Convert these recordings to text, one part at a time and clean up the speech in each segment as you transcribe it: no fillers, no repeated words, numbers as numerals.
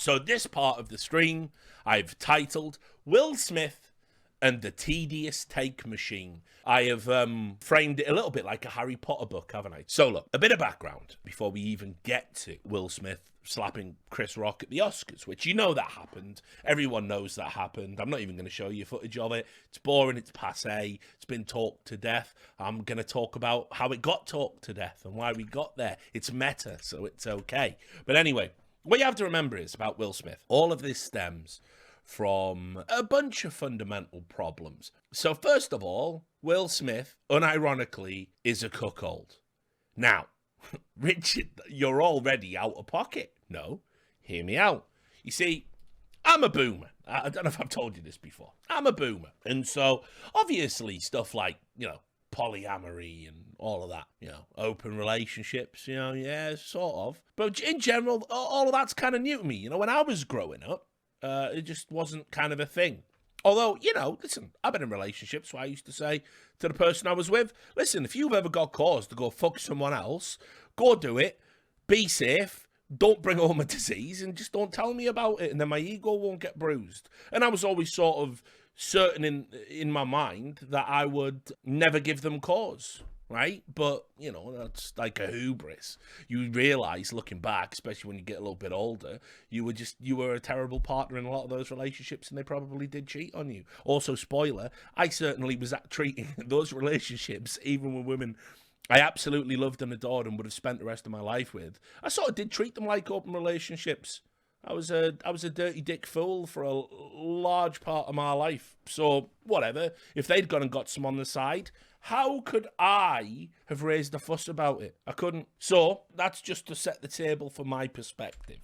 So this part of the stream I've titled Will Smith and the Tedious Take Machine. I have framed it a little bit like a Harry Potter book, haven't I? So look, a bit of background before we even get to Will Smith slapping Chris Rock at the Oscars, which you know that happened. Everyone knows that happened. I'm not even going to show you footage of it. It's boring, it's passé, it's been talked to death. I'm going to talk about how it got talked to death and why we got there. It's meta, so it's okay. But anyway, what you have to remember is about Will Smith, all of this stems from a bunch of fundamental problems. So first of all, Will Smith, unironically, is a cuckold. Now, Richard, you're already out of pocket. No, hear me out. You see, I'm a boomer. I don't know if I've told you this before. I'm a boomer. And so, obviously, stuff like, polyamory and all of that, open relationships, yeah, sort of. But in general, all of that's kind of new to me. When I was growing up, it just wasn't kind of a thing. Although, listen, I've been in relationships, so I used to say to the person I was with, listen, if you've ever got cause to go fuck someone else, go do it, be safe, don't bring home a disease, and just don't tell me about it, and then my ego won't get bruised. And I was always sort of certain in my mind that I would never give them cause, right? But, that's like a hubris. You realise, looking back, especially when you get a little bit older, you were a terrible partner in a lot of those relationships, and they probably did cheat on you. Also, spoiler, I certainly was treating those relationships, even with women I absolutely loved and adored and would have spent the rest of my life with. I sort of did treat them like open relationships. I was a dirty dick fool for a large part of my life. So, whatever. If they'd gone and got some on the side, how could I have raised a fuss about it? I couldn't. So, that's just to set the table for my perspective.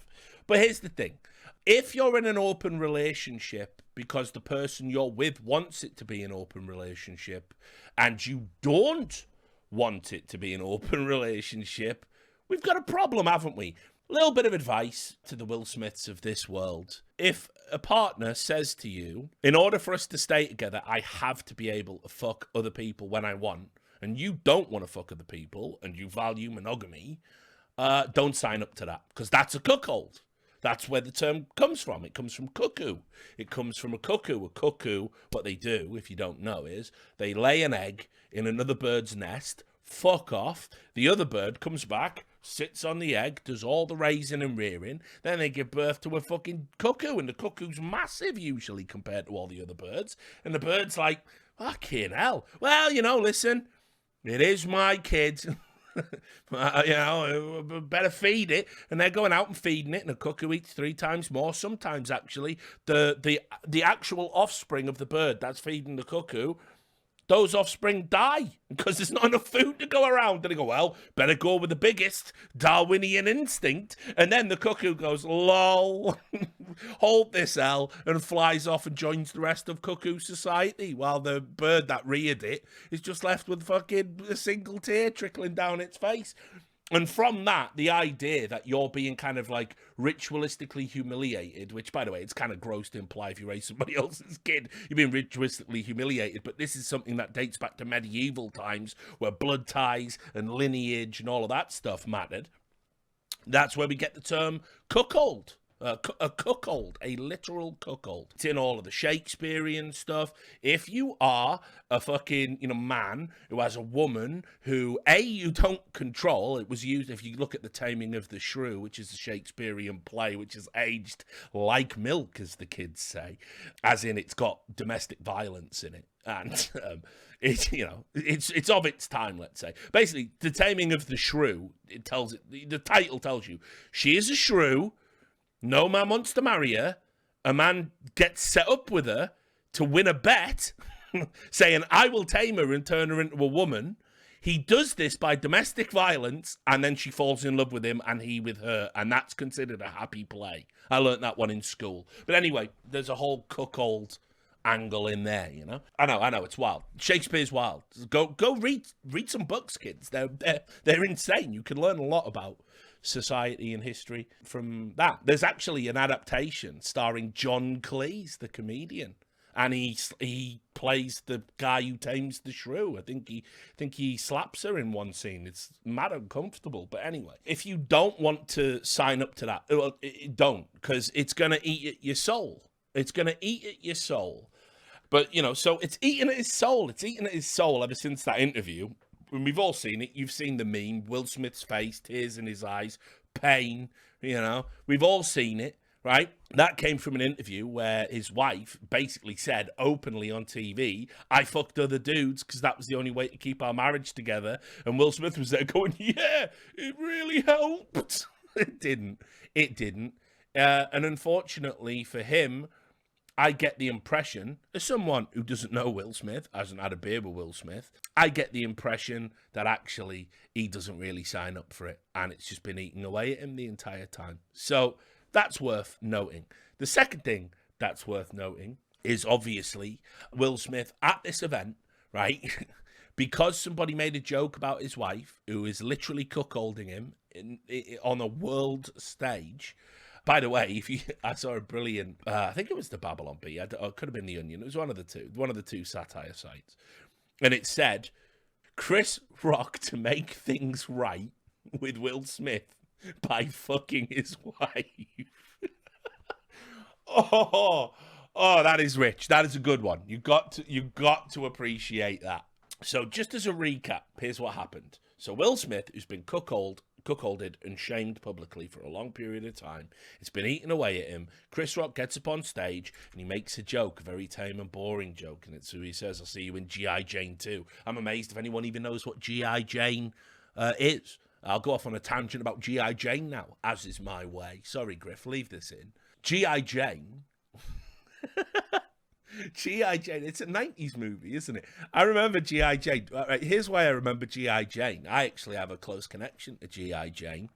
But here's the thing. If you're in an open relationship because the person you're with wants it to be an open relationship, and you don't want it to be an open relationship, we've got a problem, haven't we? A little bit of advice to the Will Smiths of this world. If a partner says to you, in order for us to stay together, I have to be able to fuck other people when I want, and you don't want to fuck other people, and you value monogamy, don't sign up to that, because that's a cuckold. That's where the term comes from. It comes from cuckoo. It comes from a cuckoo. A cuckoo, what they do, if you don't know, is they lay an egg in another bird's nest, fuck off, the other bird comes back, sits on the egg, does all the raising and rearing, then they give birth to a fucking cuckoo, and the cuckoo's massive usually compared to all the other birds, and the bird's like, fucking hell, well, listen, it is my kid. Better feed it, and they're going out and feeding it, and the cuckoo eats 3 times more. Sometimes, actually, the actual offspring of the bird that's feeding the cuckoo, those offspring die because there's not enough food to go around. And they go, well, better go with the biggest, Darwinian instinct. And then the cuckoo goes, lol, hold this L, and flies off and joins the rest of cuckoo society, while the bird that reared it is just left with fucking a single tear trickling down its face. And from that, the idea that you're being kind of like ritualistically humiliated, which, by the way, it's kind of gross to imply if you raise somebody else's kid, you're being ritualistically humiliated. But this is something that dates back to medieval times where blood ties and lineage and all of that stuff mattered. That's where we get the term cuckold. A cuckold, a literal cuckold. It's in all of the Shakespearean stuff. If you are a fucking, man who has a woman who, A, you don't control, it was used, if you look at the Taming of the Shrew, which is a Shakespearean play, which is aged like milk, as the kids say, as in it's got domestic violence in it. And it's of its time, let's say. Basically, the Taming of the Shrew, the title tells you, she is a shrew. No man wants to marry her. A man gets set up with her to win a bet, saying, I will tame her and turn her into a woman. He does this by domestic violence, and then she falls in love with him and he with her, and that's considered a happy play. I learnt that one in school. But anyway, there's a whole cuckold angle in there, I know, it's wild. Shakespeare's wild. Go read some books, kids. They're insane. You can learn a lot about society and history from that. There's actually an adaptation starring John Cleese, the comedian, and he plays the guy who tames the shrew. I think he slaps her in one scene. It's mad uncomfortable. But anyway, if you don't want to sign up to that, well, don't, because it's gonna eat at your soul. It's gonna eat at your soul. But so it's eating at his soul. It's eating at his soul ever since that interview. And we've all seen it. You've seen the meme. Will Smith's face, tears in his eyes, pain. We've all seen it. Right? That came from an interview where his wife basically said openly on TV, I fucked other dudes because that was the only way to keep our marriage together. And Will Smith was there going, yeah, it really helped. It didn't. And unfortunately for him, I get the impression, as someone who doesn't know Will Smith, hasn't had a beer with Will Smith, I get the impression that actually he doesn't really sign up for it. And it's just been eating away at him the entire time. So that's worth noting. The second thing that's worth noting is obviously Will Smith at this event, right? Because somebody made a joke about his wife, who is literally cuckolding him on a world stage. By the way, I saw a brilliant, I think it was the Babylon Bee, or it could have been the Onion. It was one of the two satire sites. And it said, Chris Rock to make things right with Will Smith by fucking his wife. oh, that is rich. That is a good one. You got to appreciate that. So just as a recap, here's what happened. So Will Smith, who's been cuckolded and shamed publicly for a long period of time, it's been eating away at him. Chris Rock gets up on stage and he makes a joke, a very tame and boring joke, and so he says, I'll see you in G.I. Jane 2. I'm amazed if anyone even knows what G.I. Jane is. I'll go off on a tangent about G.I. Jane now, as is my way. Sorry, Griff, leave this in. G.I. Jane. G.I. Jane, it's a 90s movie, isn't it? I remember G.I. Jane. Right, here's why I remember G.I. Jane. I actually have a close connection to G.I. Jane.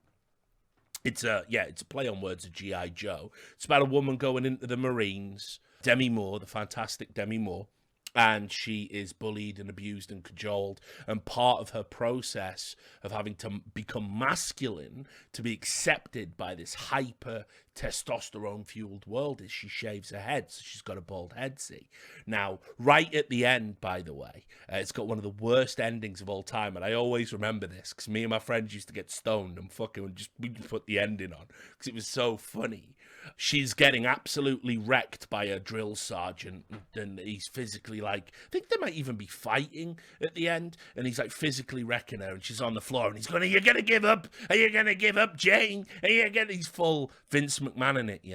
It's a play on words of G.I. Joe. It's about a woman going into the Marines, Demi Moore, the fantastic Demi Moore, and she is bullied and abused and cajoled, and part of her process of having to become masculine to be accepted by this hyper testosterone fueled world is she shaves her head, so she's got a bald head. See, now right at the end, by the way, it's got one of the worst endings of all time, and I always remember this because me and my friends used to get stoned and we just put the ending on because it was so funny. She's getting absolutely wrecked by a drill sergeant, and he's physically, like, I think they might even be fighting at the end, and he's like physically wrecking her, and she's on the floor, and he's going, are you going to give up? Are you going to give up, Jane? Are you going to... He's full Vince McMahon in it,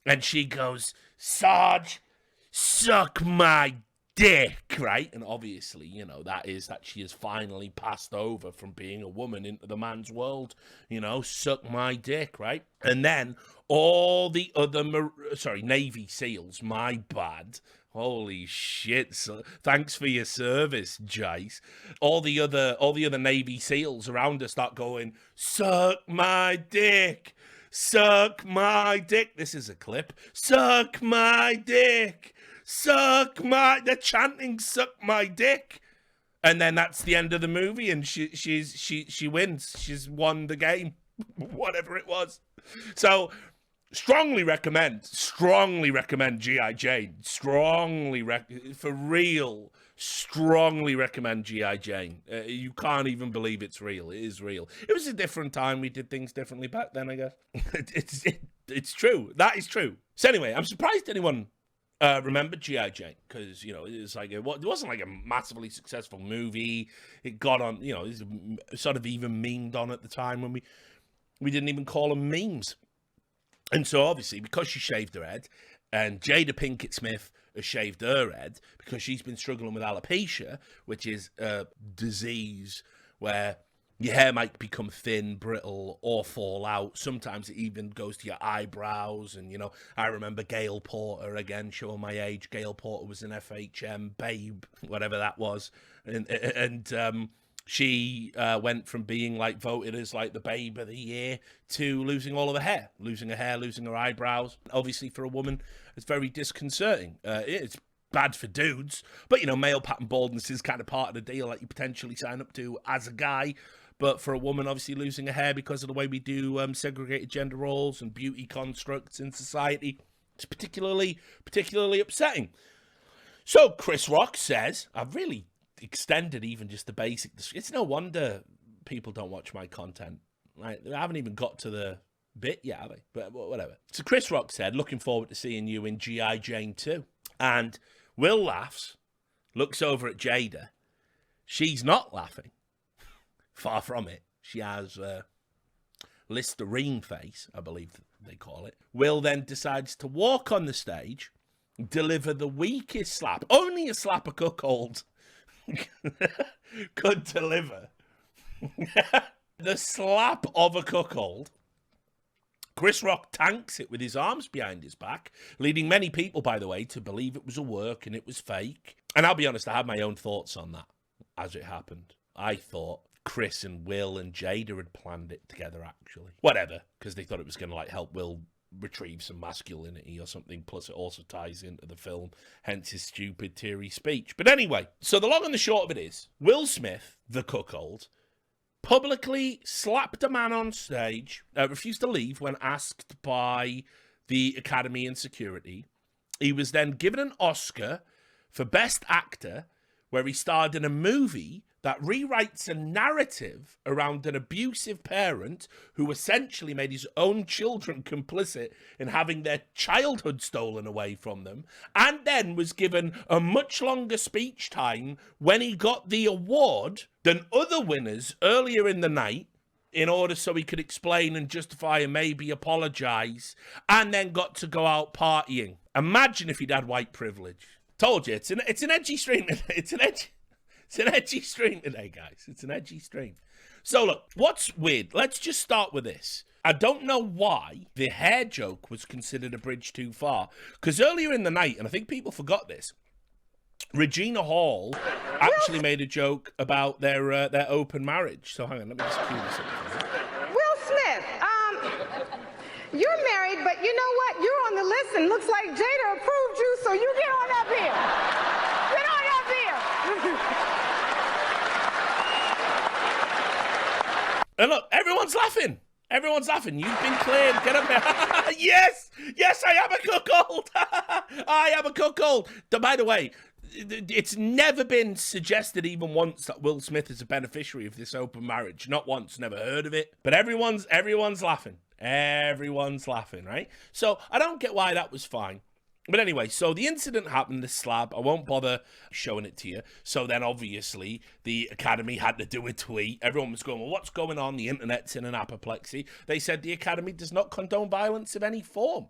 And she goes, Sarge, suck my dick, right? And obviously, that she has finally passed over from being a woman into the man's world, suck my dick, right? And then all the other, Navy SEALs, my bad. Holy shit, so thanks for your service, Jace. All the other Navy SEALs around us start going, suck my dick. Suck my dick. This is a clip. Suck my dick. They're chanting suck my dick. And then that's the end of the movie, and she wins. She's won the game. Whatever it was. So strongly recommend G.I. Jane. Strongly recommend G.I. Jane. You can't even believe it's real. It is real. It was a different time. We did things differently back then, I guess. It's true. That is true. So anyway, I'm surprised anyone remembered G.I. Jane, because, it wasn't like a massively successful movie. It got on, it was sort of even memed on at the time when we didn't even call them memes. And so obviously, because she shaved her head, and Jada Pinkett Smith has shaved her head because she's been struggling with alopecia, which is a disease where your hair might become thin, brittle, or fall out. Sometimes it even goes to your eyebrows. And, I remember Gail Porter, again, showing my age. Gail Porter was an FHM Babe, whatever that was. And she went from being voted as the Babe of the Year to losing all of her hair, losing her eyebrows. Obviously, for a woman, it's very disconcerting. It's bad for dudes, but male pattern baldness is kind of part of the deal that you potentially sign up to as a guy. But for a woman, obviously losing her hair because of the way we do segregated gender roles and beauty constructs in society, it's particularly upsetting. So Chris Rock says, I've really extended even just the basic. It's no wonder people don't watch my content. Right? They haven't even got to the bit yet, have they? But whatever. So Chris Rock said, looking forward to seeing you in G.I. Jane 2. And Will laughs, looks over at Jada. She's not laughing. Far from it. She has Listerine face, I believe they call it. Will then decides to walk on the stage, deliver the weakest slap. Only a slap a cuckold could deliver. The slap of a cuckold. Chris Rock tanks it with his arms behind his back, leading many people, by the way, to believe it was a work and it was fake. And I'll be honest, I had my own thoughts on that as it happened. I thought Chris and Will and Jada had planned it together, actually. Whatever, because they thought it was going to help Will retrieve some masculinity or something, plus it also ties into the film, hence his stupid, teary speech. But anyway, so the long and the short of it is, Will Smith, the cuckold, publicly slapped a man on stage, refused to leave when asked by the Academy and security. He was then given an Oscar for Best Actor, where he starred in a movie that rewrites a narrative around an abusive parent who essentially made his own children complicit in having their childhood stolen away from them, and then was given a much longer speech time when he got the award than other winners earlier in the night, in order so he could explain and justify and maybe apologise, and then got to go out partying. Imagine if he'd had white privilege. Told you, it's an edgy stream. It's an edgy stream today, guys. It's an edgy stream. So look, what's weird? Let's just start with this. I don't know why the hair joke was considered a bridge too far. Because earlier in the night, and I think people forgot this, Regina Hall actually made a joke about their open marriage. So hang on, let me just cue this up. Will Smith, you're married, but you know what? You're on the list and looks like Jada approved you, so you get on up here. Get on up here. And look, everyone's laughing. Everyone's laughing. You've been cleared. Get up there. Yes! Yes, I am a cuckold. I am a cuckold. By the way, it's never been suggested even once that Will Smith is a beneficiary of this open marriage. Not once. Never heard of it. But everyone's laughing. Everyone's laughing, right? So I don't get why that was fine. But anyway, so the incident happened, this slab. I won't bother showing it to you. So then, obviously, the Academy had to do a tweet. Everyone was going, well, what's going on? The internet's in an apoplexy. They said the Academy does not condone violence of any form.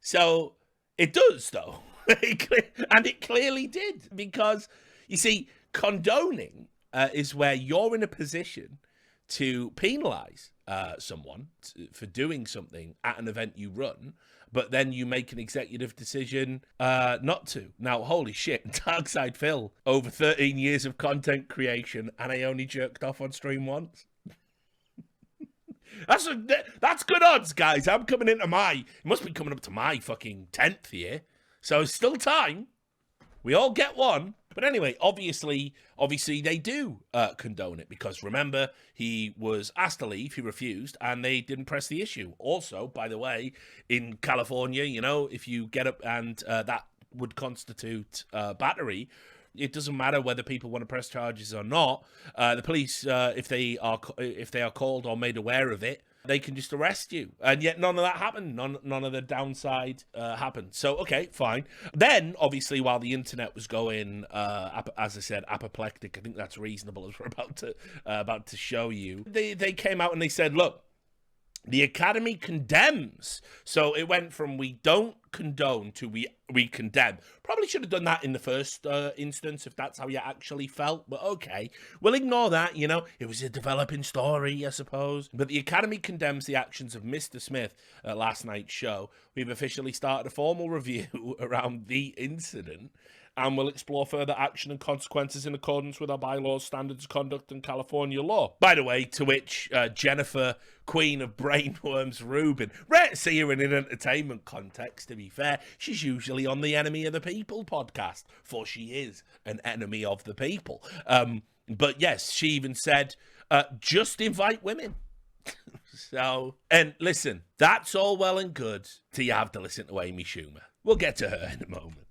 So it does, though. And it clearly did. Because, you see, condoning is where you're in a position to penalise someone for doing something at an event you run, but then you make an executive decision not to. Now, holy shit, Darkside Phil, over 13 years of content creation, and I only jerked off on stream once. That's good odds, guys. I'm coming into it must be coming up to my fucking 10th year. So still time. We all get one. But anyway, obviously they do condone it, because remember, he was asked to leave, he refused, and they didn't press the issue. Also, by the way, in California, you know, if you get up and that would constitute battery, it doesn't matter whether people want to press charges or not. The police, if they are called or made aware of it, they can just arrest you. And yet none of that happened. None of the downside happened. So, okay, fine. Then, obviously, while the internet was going, as I said, apoplectic, I think that's reasonable, as we're about to show you, they came out and they said, look, the Academy condemns. So it went from we don't condone to we condemn. Probably should have done that in the first instance if that's how you actually felt. But okay, we'll ignore that. You know, it was a developing story, I suppose. But the Academy condemns the actions of Mr. Smith at last night's show. We've officially started a formal review around the incident, and will explore further action and consequences in accordance with our bylaws, standards of conduct, and California law. By the way, to which Jennifer, Queen of Brainworms Rubin, rare to see her in an entertainment context, to be fair. She's usually on the Enemy of the People podcast, for she is an enemy of the people. But yes, she even said, just invite women. So, and listen, that's all well and good till you have to listen to Amy Schumer. We'll get to her in a moment.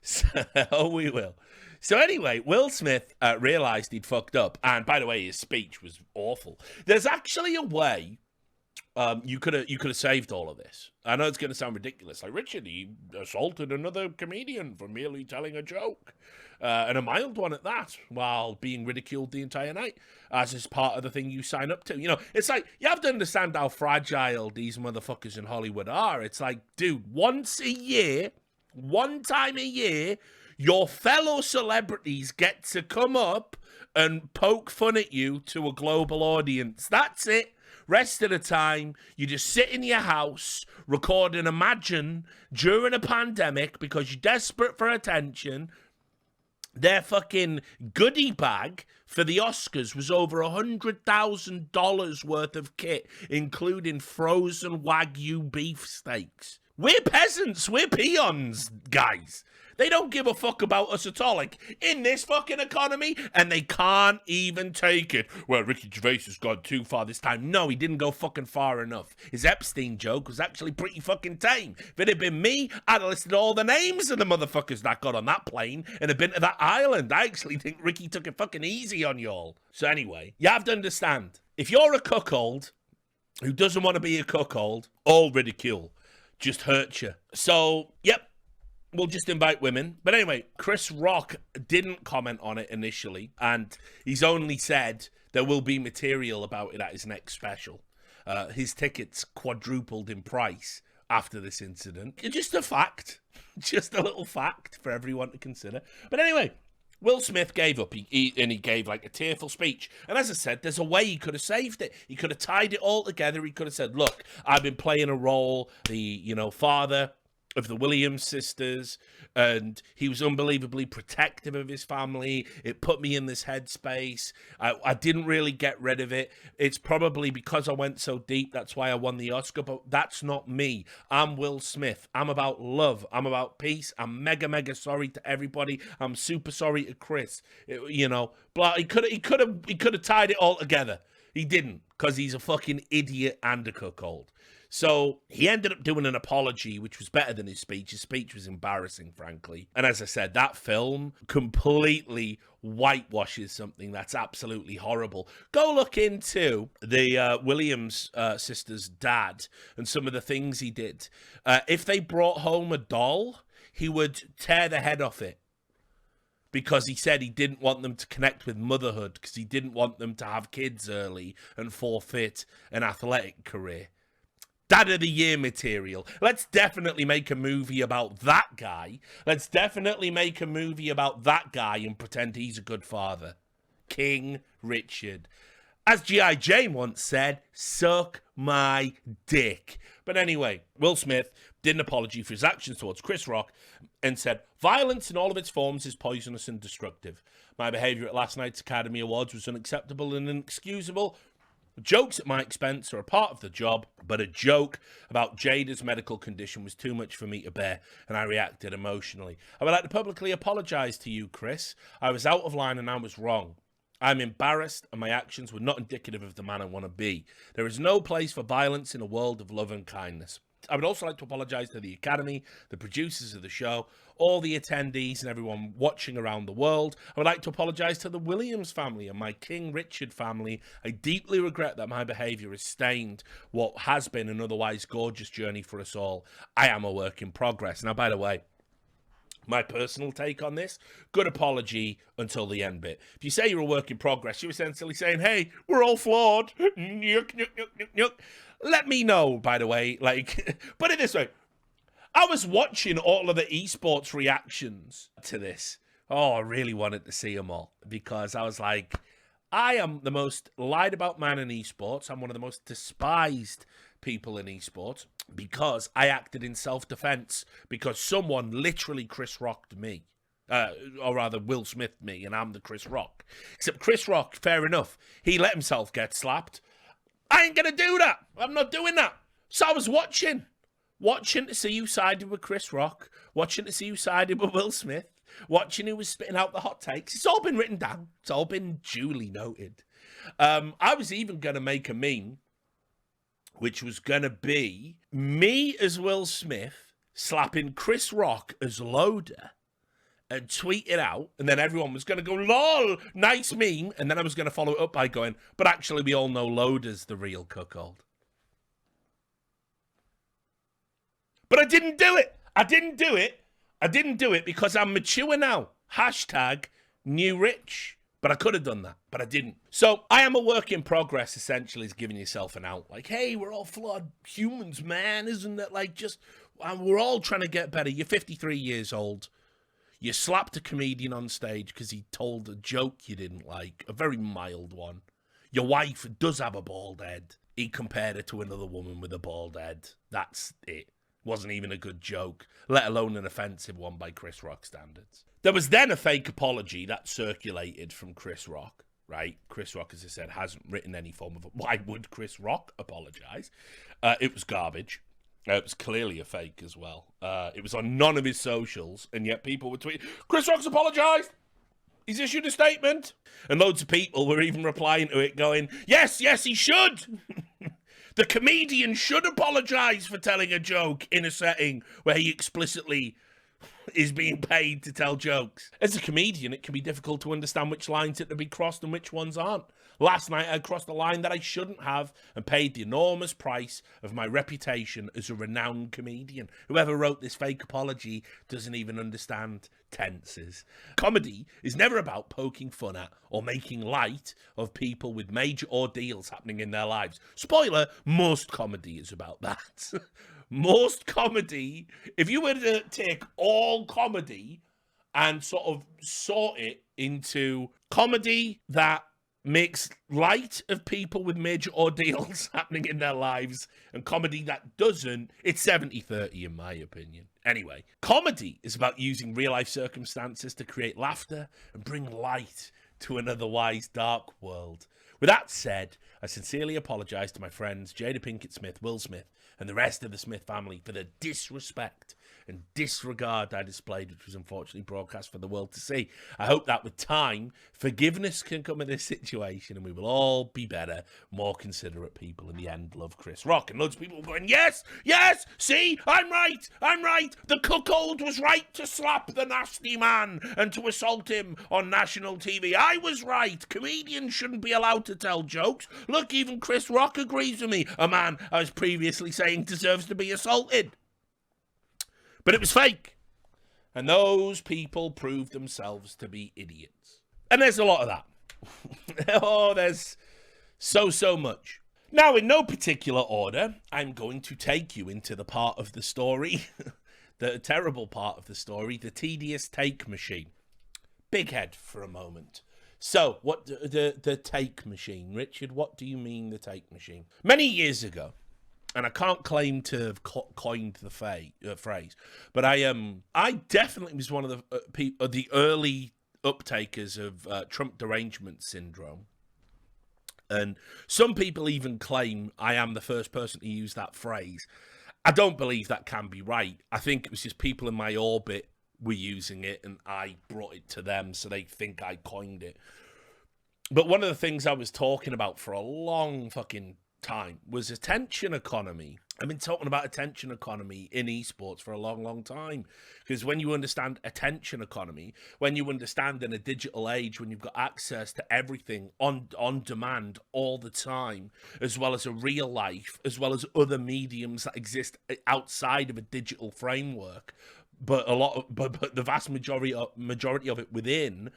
So we will. So anyway, Will Smith realized he'd fucked up. And by the way, his speech was awful. There's actually a way you could have saved all of this. I know it's going to sound ridiculous. Like, Richard, he assaulted another comedian for merely telling a joke. And a mild one at that, while being ridiculed the entire night, as is part of the thing you sign up to. You know, it's like, you have to understand how fragile these motherfuckers in Hollywood are. It's like, dude, one time a year, your fellow celebrities get to come up and poke fun at you to a global audience. That's it. Rest of the time, you just sit in your house, recording Imagine during a pandemic because you're desperate for attention. Their fucking goodie bag for the Oscars was over $100,000 worth of kit, including frozen Wagyu beef steaks. We're peasants. We're peons, guys. They don't give a fuck about us at all. Like, in this fucking economy, and they can't even take it. Well, Ricky Gervais has gone too far this time. No, he didn't go fucking far enough. His Epstein joke was actually pretty fucking tame. If it had been me, I'd have listed all the names of the motherfuckers that got on that plane and had been to that island. I actually think Ricky took it fucking easy on y'all. So anyway, you have to understand, if you're a cuckold who doesn't want to be a cuckold, all ridicule just hurts you. So, yep. We'll just invite women. But anyway, Chris Rock didn't comment on it initially, and he's only said there will be material about it at his next special. His tickets quadrupled in price after this incident. Just a fact. Just a little fact for everyone to consider. But anyway, Will Smith gave up, he gave like a tearful speech. And as I said, there's a way he could have saved it. He could have tied it all together. He could have said, look, I've been playing a role, the, father of the Williams sisters, and he was unbelievably protective of his family. It put me in this headspace. I didn't really get rid of it. It's probably because I went so deep, that's why I won the Oscar, but that's not me. I'm Will Smith. I'm about love. I'm about peace. I'm mega, mega sorry to everybody. I'm super sorry to Chris. Blah. He could have tied it all together. He didn't, because he's a fucking idiot and a cuckold. So he ended up doing an apology, which was better than his speech. His speech was embarrassing, frankly. And as I said, that film completely whitewashes something that's absolutely horrible. Go look into the Williams sisters' dad and some of the things he did. If they brought home a doll, he would tear the head off it, because he said he didn't want them to connect with motherhood, because he didn't want them to have kids early and forfeit an athletic career. Dad of the Year material. Let's definitely make a movie about that guy. Let's definitely make a movie about that guy and pretend he's a good father. King Richard. As G.I. Jane once said, suck my dick. But anyway, Will Smith did an apology for his actions towards Chris Rock and said, violence in all of its forms is poisonous and destructive. My behavior at last night's Academy Awards was unacceptable and inexcusable. Jokes at my expense are a part of the job, but a joke about Jada's medical condition was too much for me to bear, and I reacted emotionally. I would like to publicly apologize to you, Chris. I was out of line and I was wrong. I'm embarrassed, and my actions were not indicative of the man I want to be. There is no place for violence in a world of love and kindness. I would also like to apologize to the Academy, the producers of the show, all the attendees and everyone watching around the world. I would like to apologize to the Williams family and my King Richard family. I deeply regret that my behavior has stained what has been an otherwise gorgeous journey for us all. I am a work in progress. Now, by the way, my personal take on this, good apology until the end bit. If you say you're a work in progress, you're essentially saying, hey, we're all flawed. Nyuk, nyuk, nyuk, nyuk, nyuk. Let me know, by the way, put it this way. I was watching all of the esports reactions to this. Oh, I really wanted to see them all, because I was like, I am the most lied about man in esports. I'm one of the most despised people in esports, because I acted in self-defense, because someone literally Chris Rocked me. Or rather, Will Smith me, and I'm the Chris Rock. Except Chris Rock, fair enough, he let himself get slapped. I ain't gonna do that. I'm not doing that. So I was watching to see who sided with Chris Rock, watching to see who sided with Will Smith, watching who was spitting out the hot takes. It's all been written down. It's all been duly noted. I was even gonna make a meme, which was gonna be me as Will Smith slapping Chris Rock as Loader, and tweet it out, and then everyone was going to go, lol, nice meme, and then I was going to follow it up by going, but actually we all know Loader's the real cuckold. But I didn't do it. I didn't do it because I'm mature now. Hashtag new rich. But I could have done that, but I didn't. So I am a work in progress, essentially, is giving yourself an out. Like, hey, we're all flawed humans, man. Isn't it like just, we're all trying to get better. You're 53 years old. You slapped a comedian on stage because he told a joke you didn't like, a very mild one. Your wife does have a bald head. He compared her to another woman with a bald head. That's it. Wasn't even a good joke, let alone an offensive one by Chris Rock standards. There was then a fake apology that circulated from Chris Rock, right? Chris Rock, as I said, hasn't written any form of... Why would Chris Rock apologize? It was garbage. It was clearly a fake as well. It was on none of his socials, and yet people were tweeting, Chris Rock's apologized! He's issued a statement! And loads of people were even replying to it going, yes, he should! The comedian should apologize for telling a joke in a setting where he explicitly is being paid to tell jokes. As a comedian, it can be difficult to understand which lines are to be crossed and which ones aren't. Last night, I crossed a line that I shouldn't have and paid the enormous price of my reputation as a renowned comedian. Whoever wrote this fake apology doesn't even understand tenses. Comedy is never about poking fun at or making light of people with major ordeals happening in their lives. Spoiler, most comedy is about that. Most comedy, if you were to take all comedy and sort of sort it into comedy that makes light of people with major ordeals happening in their lives and comedy that doesn't, it's 70-30 in my opinion. Anyway, comedy is about using real-life circumstances to create laughter and bring light to an otherwise dark world. With that said, I sincerely apologise to my friends Jada Pinkett Smith, Will Smith, and the rest of the Smith family for the disrespect and disregard I displayed, which was unfortunately broadcast for the world to see. I hope that with time, forgiveness can come in this situation and we will all be better, more considerate people. In the end, love Chris Rock. And loads of people were going, yes, see, I'm right. The cuckold was right to slap the nasty man and to assault him on national TV. I was right. Comedians shouldn't be allowed to tell jokes. Look, even Chris Rock agrees with me. A man I was previously saying deserves to be assaulted. But it was fake. And those people proved themselves to be idiots. And there's a lot of that. Oh, there's so much. Now, in no particular order, I'm going to take you into the part of the story, the terrible part of the story, the tedious take machine. Big head for a moment. So, what the take machine? Richard, what do you mean the take machine? Many years ago, and I can't claim to have coined the phrase, but I definitely was one of the early uptakers of Trump derangement syndrome. And some people even claim I am the first person to use that phrase. I don't believe that can be right. I think it was just people in my orbit were using it and I brought it to them, so they think I coined it. But one of the things I was talking about for a long fucking time was attention economy. I've been talking about attention economy in esports for a long time, because when you understand attention economy, when you understand in a digital age when you've got access to everything on demand all the time, as well as a real life, as well as other mediums that exist outside of a digital framework, but the vast majority of it within,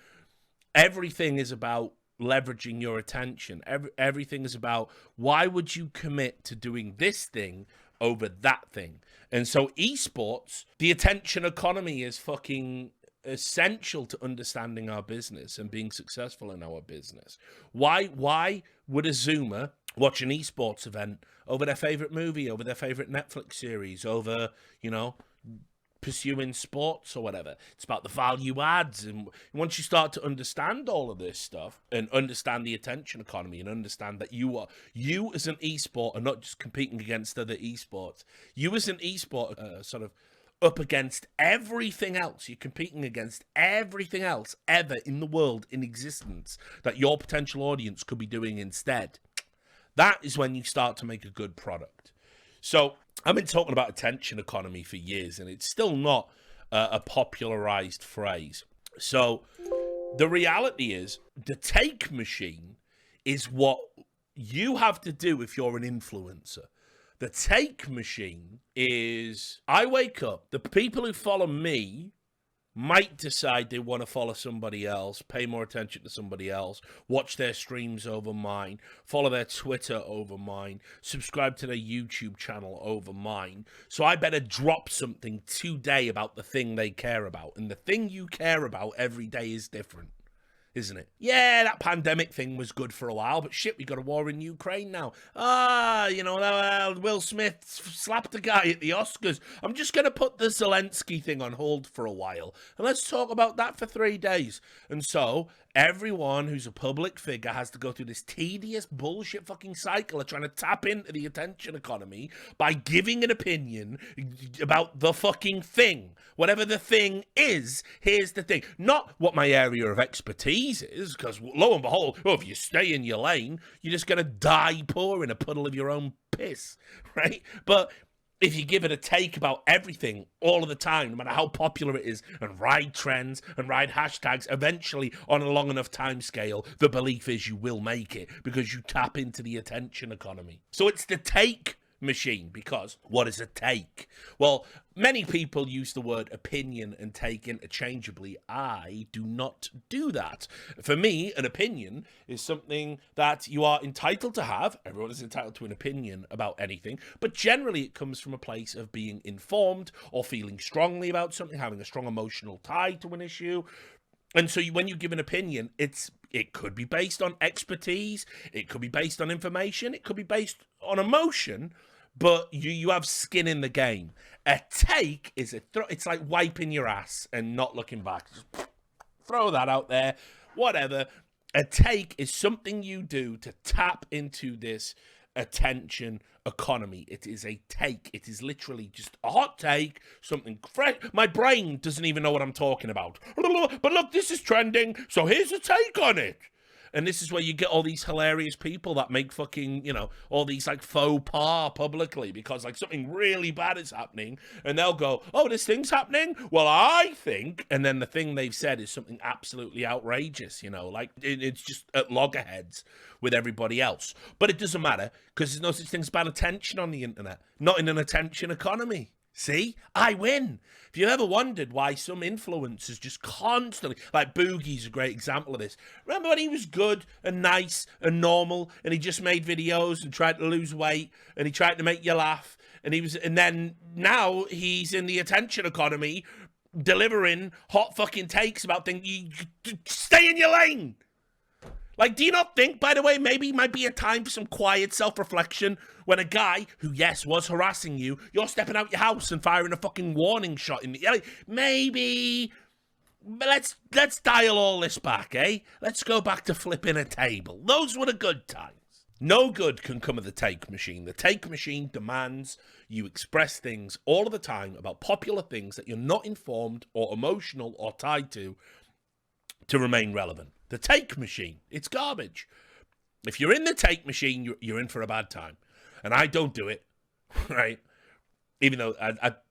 everything is about leveraging your attention. Everything is about, why would you commit to doing this thing over that thing? And so esports, the attention economy is fucking essential to understanding our business and being successful in our business. Why would a Zoomer watch an esports event over their favorite movie, over their favorite Netflix series, over, pursuing sports or whatever? It's about the value adds. And once you start to understand all of this stuff and understand the attention economy and understand that you as an esport are not just competing against other esports, you as an esport sort of up against everything else. You're competing against everything else ever in the world in existence that your potential audience could be doing instead. That is when you start to make a good product. So I've been talking about attention economy for years, and it's still not a popularized phrase. So the reality is the take machine is what you have to do if you're an influencer. The take machine is, I wake up, the people who follow me might decide they want to follow somebody else, pay more attention to somebody else, watch their streams over mine, follow their Twitter over mine, subscribe to their YouTube channel over mine. So I better drop something today about the thing they care about. And the thing you care about every day is different, isn't it? Yeah, that pandemic thing was good for a while, but shit, we got a war in Ukraine now. Will Smith slapped a guy at the Oscars. I'm just going to put the Zelensky thing on hold for a while, and let's talk about that for 3 days. And so everyone who's a public figure has to go through this tedious bullshit fucking cycle of trying to tap into the attention economy by giving an opinion about the fucking thing. Whatever the thing is, here's the thing. Not what my area of expertise is, because lo and behold, if you stay in your lane, you're just going to die poor in a puddle of your own piss, right? But if you give it a take about everything all of the time, no matter how popular it is, and ride trends and ride hashtags, eventually on a long enough time scale, the belief is you will make it because you tap into the attention economy. So it's the take machine, because what is a take? Well, many people use the word opinion and take interchangeably. I do not do that. For me, an opinion is something that you are entitled to have. Everyone is entitled to an opinion about anything, but generally it comes from a place of being informed or feeling strongly about something, having a strong emotional tie to an issue. And so when you give an opinion, it could be based on expertise, it could be based on information, it could be based on emotion, but you have skin in the game. A take is it's like wiping your ass and not looking back. Just throw that out there, whatever. A take is something you do to tap into this attention economy. It is a take. It is literally just a hot take, something fresh. My brain doesn't even know what I'm talking about. But look, this is trending, so here's a take on it. And this is where you get all these hilarious people that make fucking, all these like faux pas publicly because like something really bad is happening. And they'll go, oh, this thing's happening? Well, I think. And then the thing they've said is something absolutely outrageous, like it's just at loggerheads with everybody else. But it doesn't matter because there's no such thing as bad attention on the internet, not in an attention economy. See, I win. If you ever wondered why some influencers just constantly, like Boogie's a great example of this. Remember when he was good and nice and normal and he just made videos and tried to lose weight and he tried to make you laugh and then now he's in the attention economy delivering hot fucking takes about things. You stay in your lane. Like, do you not think, by the way, maybe it might be a time for some quiet self-reflection when a guy who, yes, was harassing you, you're stepping out your house and firing a fucking warning shot in the... Like, maybe... Let's dial all this back, eh? Let's go back to flipping a table. Those were the good times. No good can come of the take machine. The take machine demands you express things all of the time about popular things that you're not informed or emotional or tied to remain relevant. The take machine, it's garbage. If you're in the take machine, you're in for a bad time. And I don't do it, right? Even though,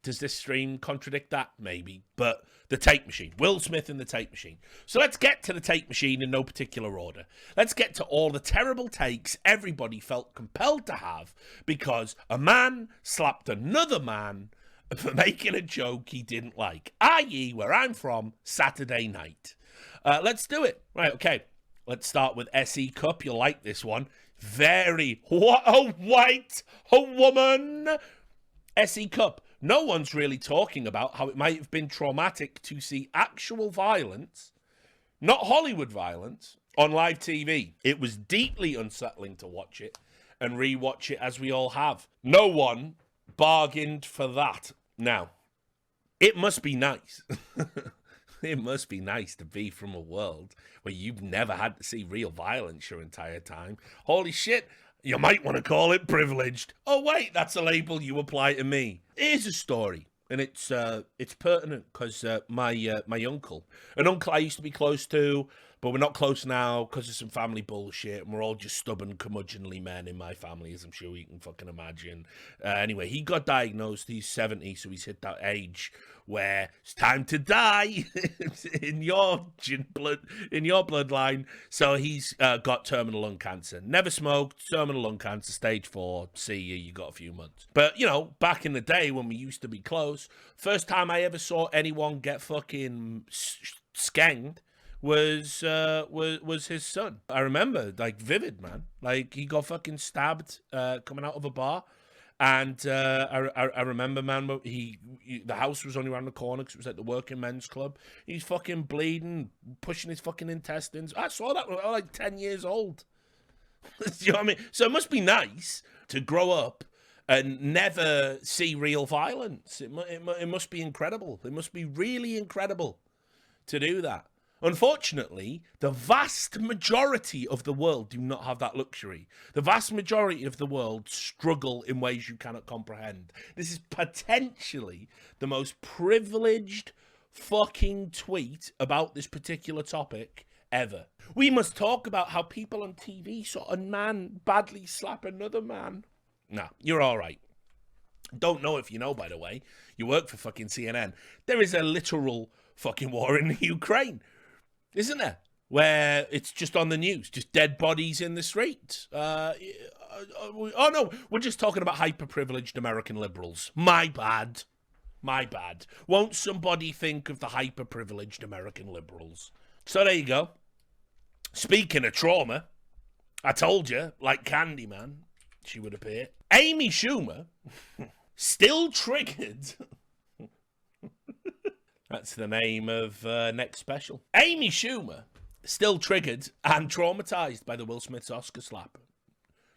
does this stream contradict that? Maybe. But the take machine, Will Smith and the take machine. So let's get to the take machine in no particular order. Let's get to all the terrible takes everybody felt compelled to have because a man slapped another man for making a joke he didn't like, i.e., where I'm from, Saturday night. Let's do it. Right, okay. Let's start with SE Cup. You'll like this one. What a white woman. SE Cup. No one's really talking about how it might have been traumatic to see actual violence, not Hollywood violence, on live TV. It was deeply unsettling to watch it and rewatch it as we all have. No one bargained for that. Now, it must be nice. It must be nice to be from a world where you've never had to see real violence your entire time. Holy shit, you might want to call it privileged. Oh wait, that's a label you apply to me. Here's a story, and it's pertinent because my uncle, an uncle I used to be close to, but we're not close now because of some family bullshit, and we're all just stubborn, curmudgeonly men in my family, as I'm sure you can fucking imagine. Anyway, he got diagnosed. He's 70, so he's hit that age where it's time to die in your bloodline. So he's got terminal lung cancer. Never smoked, terminal lung cancer, stage 4. See you got a few months. But, you know, back in the day when we used to be close, first time I ever saw anyone get fucking skenged was his son. I remember, like, vivid, man. Like, he got fucking stabbed coming out of a bar. And I remember, man, the house was only around the corner because it was at the working men's club. He's fucking bleeding, pushing his fucking intestines. I saw that when I was like 10 years old. You know what I mean? So it must be nice to grow up and never see real violence. It must be incredible. It must be really incredible to do that. Unfortunately, the vast majority of the world do not have that luxury. The vast majority of the world struggle in ways you cannot comprehend. This is potentially the most privileged fucking tweet about this particular topic ever. We must talk about how people on TV saw a man badly slap another man. Nah, you're all right. Don't know if you know, by the way. You work for fucking CNN. There is a literal fucking war in the Ukraine. Isn't there? Where it's just on the news, just dead bodies in the streets. Oh no, we're just talking about hyper-privileged American liberals. My bad. Won't somebody think of the hyper-privileged American liberals? So there you go. Speaking of trauma, I told you, like Candyman, she would appear. Amy Schumer, still triggered... That's the name of next special. Amy Schumer, still triggered and traumatized by the Will Smith's Oscar slap.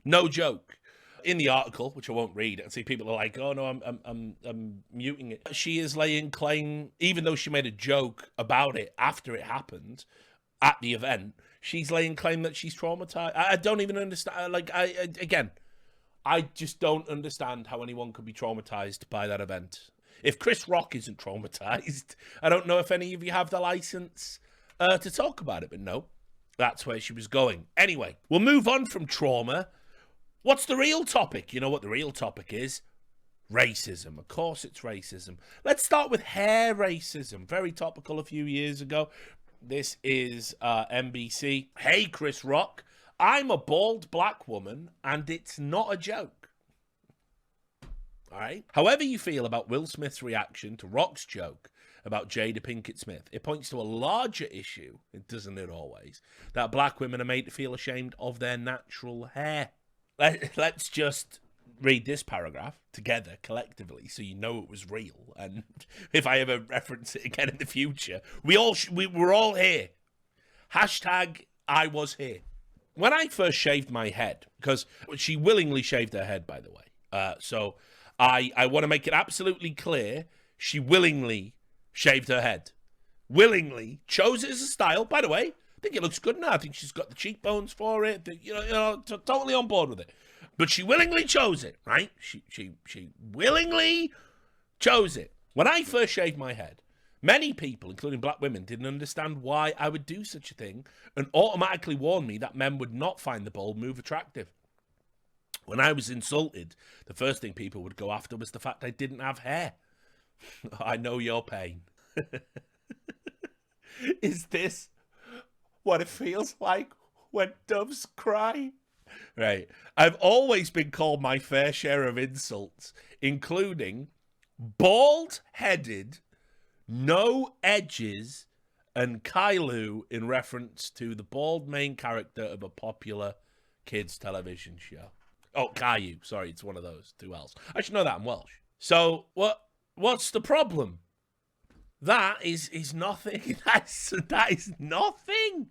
No joke. In the article, which I won't read, I see people are like, "Oh no, I'm muting it." She is laying claim, even though she made a joke about it after it happened at the event. She's laying claim that she's traumatized. I don't even understand. Like, I just don't understand how anyone could be traumatized by that event. If Chris Rock isn't traumatized, I don't know if any of you have the license to talk about it, but no, that's where she was going. Anyway, we'll move on from trauma. What's the real topic? You know what the real topic is? Racism. Of course it's racism. Let's start with hair racism. Very topical a few years ago. This is NBC. Hey, Chris Rock, I'm a bald black woman, and it's not a joke. All right. However you feel about Will Smith's reaction to Rock's joke about Jada Pinkett Smith, it points to a larger issue, doesn't it always, that black women are made to feel ashamed of their natural hair. Let's just read this paragraph together collectively so you know it was real. And if I ever reference it again in the future, we're all here. Hashtag I was here. When I first shaved my head, because she willingly shaved her head, by the way, so... I want to make it absolutely clear, she willingly shaved her head. Willingly chose it as a style. By the way, I think it looks good now. I think she's got the cheekbones for it. Totally on board with it. But she willingly chose it, right? She willingly chose it. When I first shaved my head, many people, including black women, didn't understand why I would do such a thing and automatically warned me that men would not find the bald move attractive. When I was insulted, the first thing people would go after was the fact I didn't have hair. I know your pain. Is this what it feels like when doves cry? Right. I've always been called my fair share of insults, including bald-headed, no edges, and Kailu in reference to the bald main character of a popular kids' television show. Oh, Caillou. Sorry, it's one of those. 2 L's. I should know that. I'm Welsh. So, what's the problem? That is nothing. That is nothing.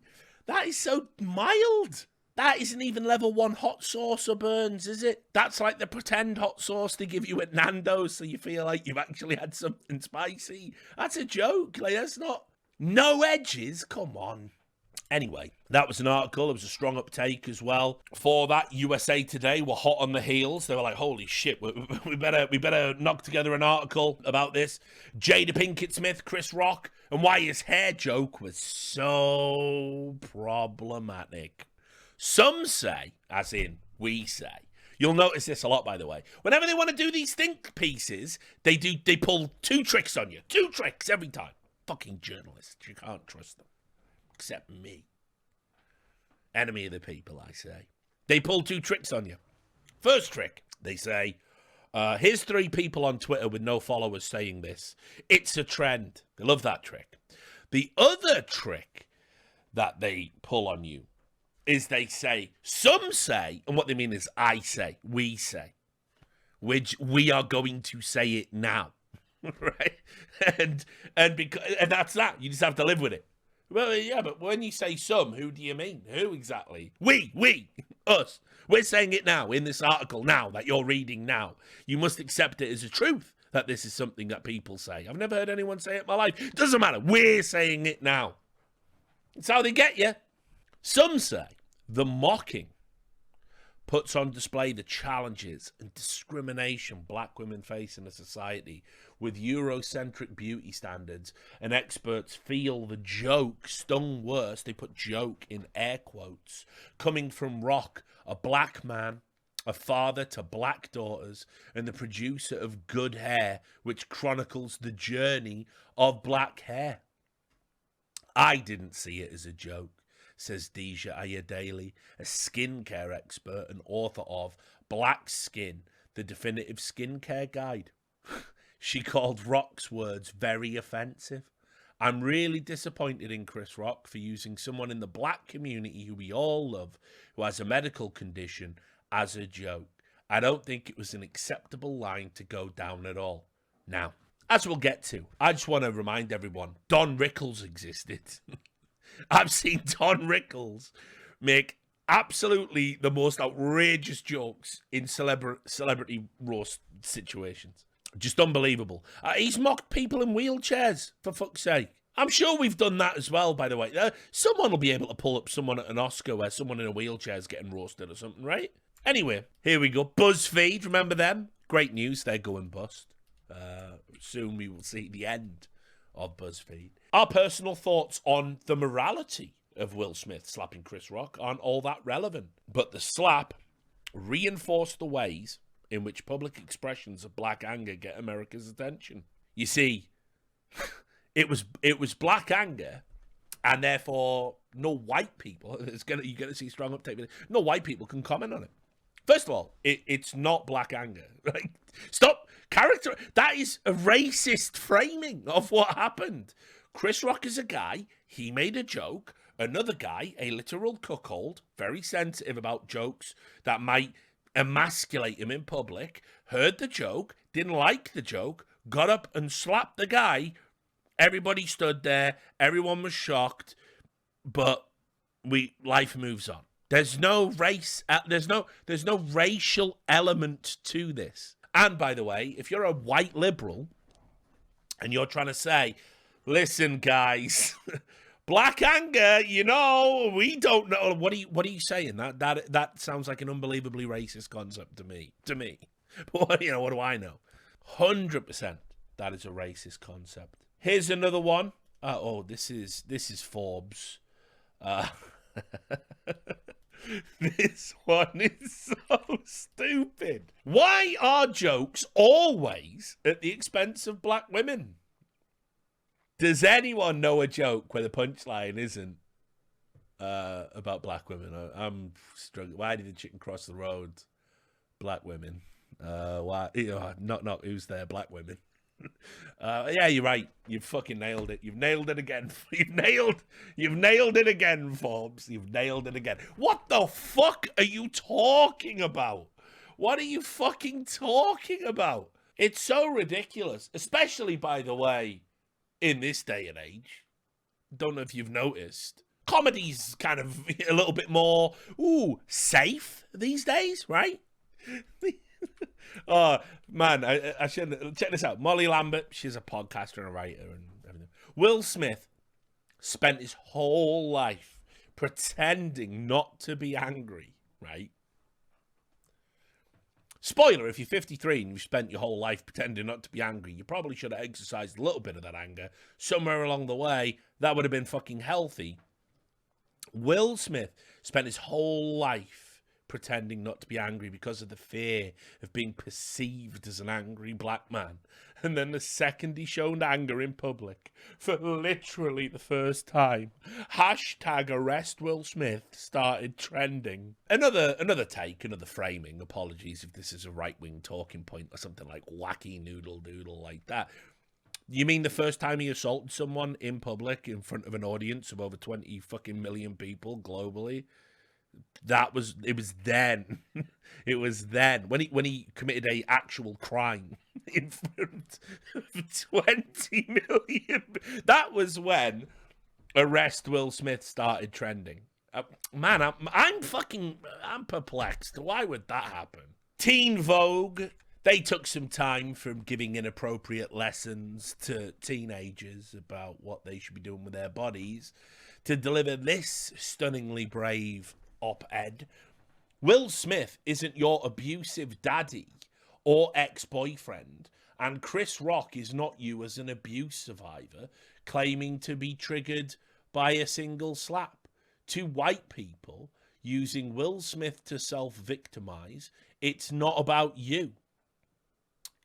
That is so mild. That isn't even level 1 hot sauce or burns, is it? That's like the pretend hot sauce they give you at Nando's so you feel like you've actually had something spicy. That's a joke. Like, that's not... No edges? Come on. Anyway, that was an article. There was a strong uptake as well. For that, USA Today were hot on the heels. They were like, holy shit, we better knock together an article about this. Jada Pinkett Smith, Chris Rock, and why his hair joke was so problematic. Some say, as in we say, you'll notice this a lot, by the way. Whenever they want to do these think pieces, they pull 2 tricks on you. 2 tricks every time. Fucking journalists. You can't trust them. Except me. Enemy of the people, I say. They pull 2 tricks on you. First trick, they say, here's 3 people on Twitter with no followers saying this. It's a trend. They love that trick. The other trick that they pull on you is they say, some say, and what they mean is I say, we say, which we are going to say it now. Right? And that's that. You just have to live with it. Well, yeah, but when you say some, who do you mean? Who exactly? We, us. We're saying it now in this article now that you're reading now. You must accept it as a truth that this is something that people say. I've never heard anyone say it in my life. Doesn't matter. We're saying it now. It's how they get you. Some say the mocking puts on display the challenges and discrimination black women face in a society with Eurocentric beauty standards, and experts feel the joke stung worse, they put joke in air quotes, coming from Rock, a black man, a father to black daughters, and the producer of Good Hair, which chronicles the journey of black hair. I didn't see it as a joke, says Deja Ayadele, a skincare expert and author of Black Skin, the definitive skincare guide. She called Rock's words very offensive. I'm really disappointed in Chris Rock for using someone in the black community who we all love, who has a medical condition, as a joke. I don't think it was an acceptable line to go down at all. Now, as we'll get to, I just want to remind everyone, Don Rickles existed. I've seen Don Rickles make absolutely the most outrageous jokes in celebrity roast situations. Just unbelievable. He's mocked people in wheelchairs, for fuck's sake. I'm sure we've done that as well, by the way. Someone will be able to pull up someone at an Oscar where someone in a wheelchair is getting roasted or something, right? Anyway, here we go. BuzzFeed, remember them? Great news, they're going bust. Soon we will see the end of BuzzFeed. Our personal thoughts on the morality of Will Smith slapping Chris Rock aren't all that relevant, but the slap reinforced the ways in which public expressions of black anger get America's attention. You see, it was black anger, and therefore no white people, you're going to see strong uptake, no white people can comment on it. First of all, it's not black anger. Right? Stop. Character. That is a racist framing of what happened. Chris Rock is a guy. He made a joke. Another guy, a literal cuckold, very sensitive about jokes that might emasculate him in public, heard the joke, didn't like the joke, got up and slapped the guy. Everybody stood there. Everyone was shocked. But life moves on. There's no race. There's no racial element to this. And by the way, if you're a white liberal and you're trying to say, listen, guys, black anger, we don't know. What are you saying? That sounds like an unbelievably racist concept to me. But what do I know? 100% that is a racist concept. Here's another one. This is Forbes. This one is so stupid. Why are jokes always at the expense of black women? Does anyone know a joke where the punchline isn't about black women? I'm struggling. Why did the chicken cross the road? Black women. Why? Not who's there? Black women. Yeah, you're right. You've fucking nailed it. You've nailed it again. You've nailed it again, Forbes. You've nailed it again. What the fuck are you talking about? What are you fucking talking about? It's so ridiculous. Especially, by the way, in this day and age. Don't know if you've noticed. Comedy's kind of a little bit more, safe these days, right? Oh, man, I shouldn't. Check this out. Molly Lambert, she's a podcaster and a writer and everything. Will Smith spent his whole life pretending not to be angry, right? Spoiler, if you're 53 and you've spent your whole life pretending not to be angry, you probably should have exercised a little bit of that anger somewhere along the way. That would have been fucking healthy. Will Smith spent his whole life pretending not to be angry because of the fear of being perceived as an angry black man. And then the second he showed anger in public, for literally the first time, hashtag arrest Will Smith started trending. Another take, another framing. Apologies if this is a right-wing talking point or something like wacky noodle doodle like that. You mean the first time he assaulted someone in public in front of an audience of over 20 fucking million people globally? It was then. It was then when he committed a actual crime in front of 20 million. That was when arrest Will Smith started trending. Man, I'm perplexed. Why would that happen? Teen Vogue, they took some time from giving inappropriate lessons to teenagers about what they should be doing with their bodies to deliver this stunningly brave op-ed. Will Smith isn't your abusive daddy or ex-boyfriend, and Chris Rock is not you as an abuse survivor claiming to be triggered by a single slap. To white people using Will Smith to self-victimize, it's not about you.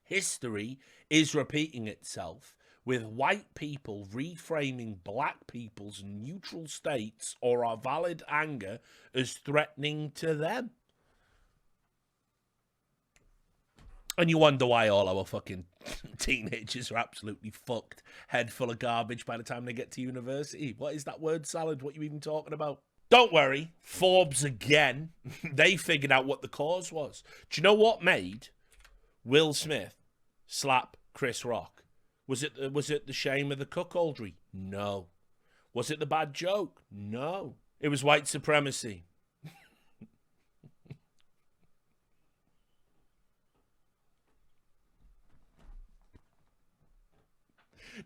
History is repeating itself, with white people reframing black people's neutral states or our valid anger as threatening to them. And you wonder why all our fucking teenagers are absolutely fucked, head full of garbage by the time they get to university. What is that word salad? What are you even talking about? Don't worry, Forbes again, they figured out what the cause was. Do you know what made Will Smith slap Chris Rock? Was it the shame of the cuckoldry? No. Was it the bad joke? No. It was white supremacy.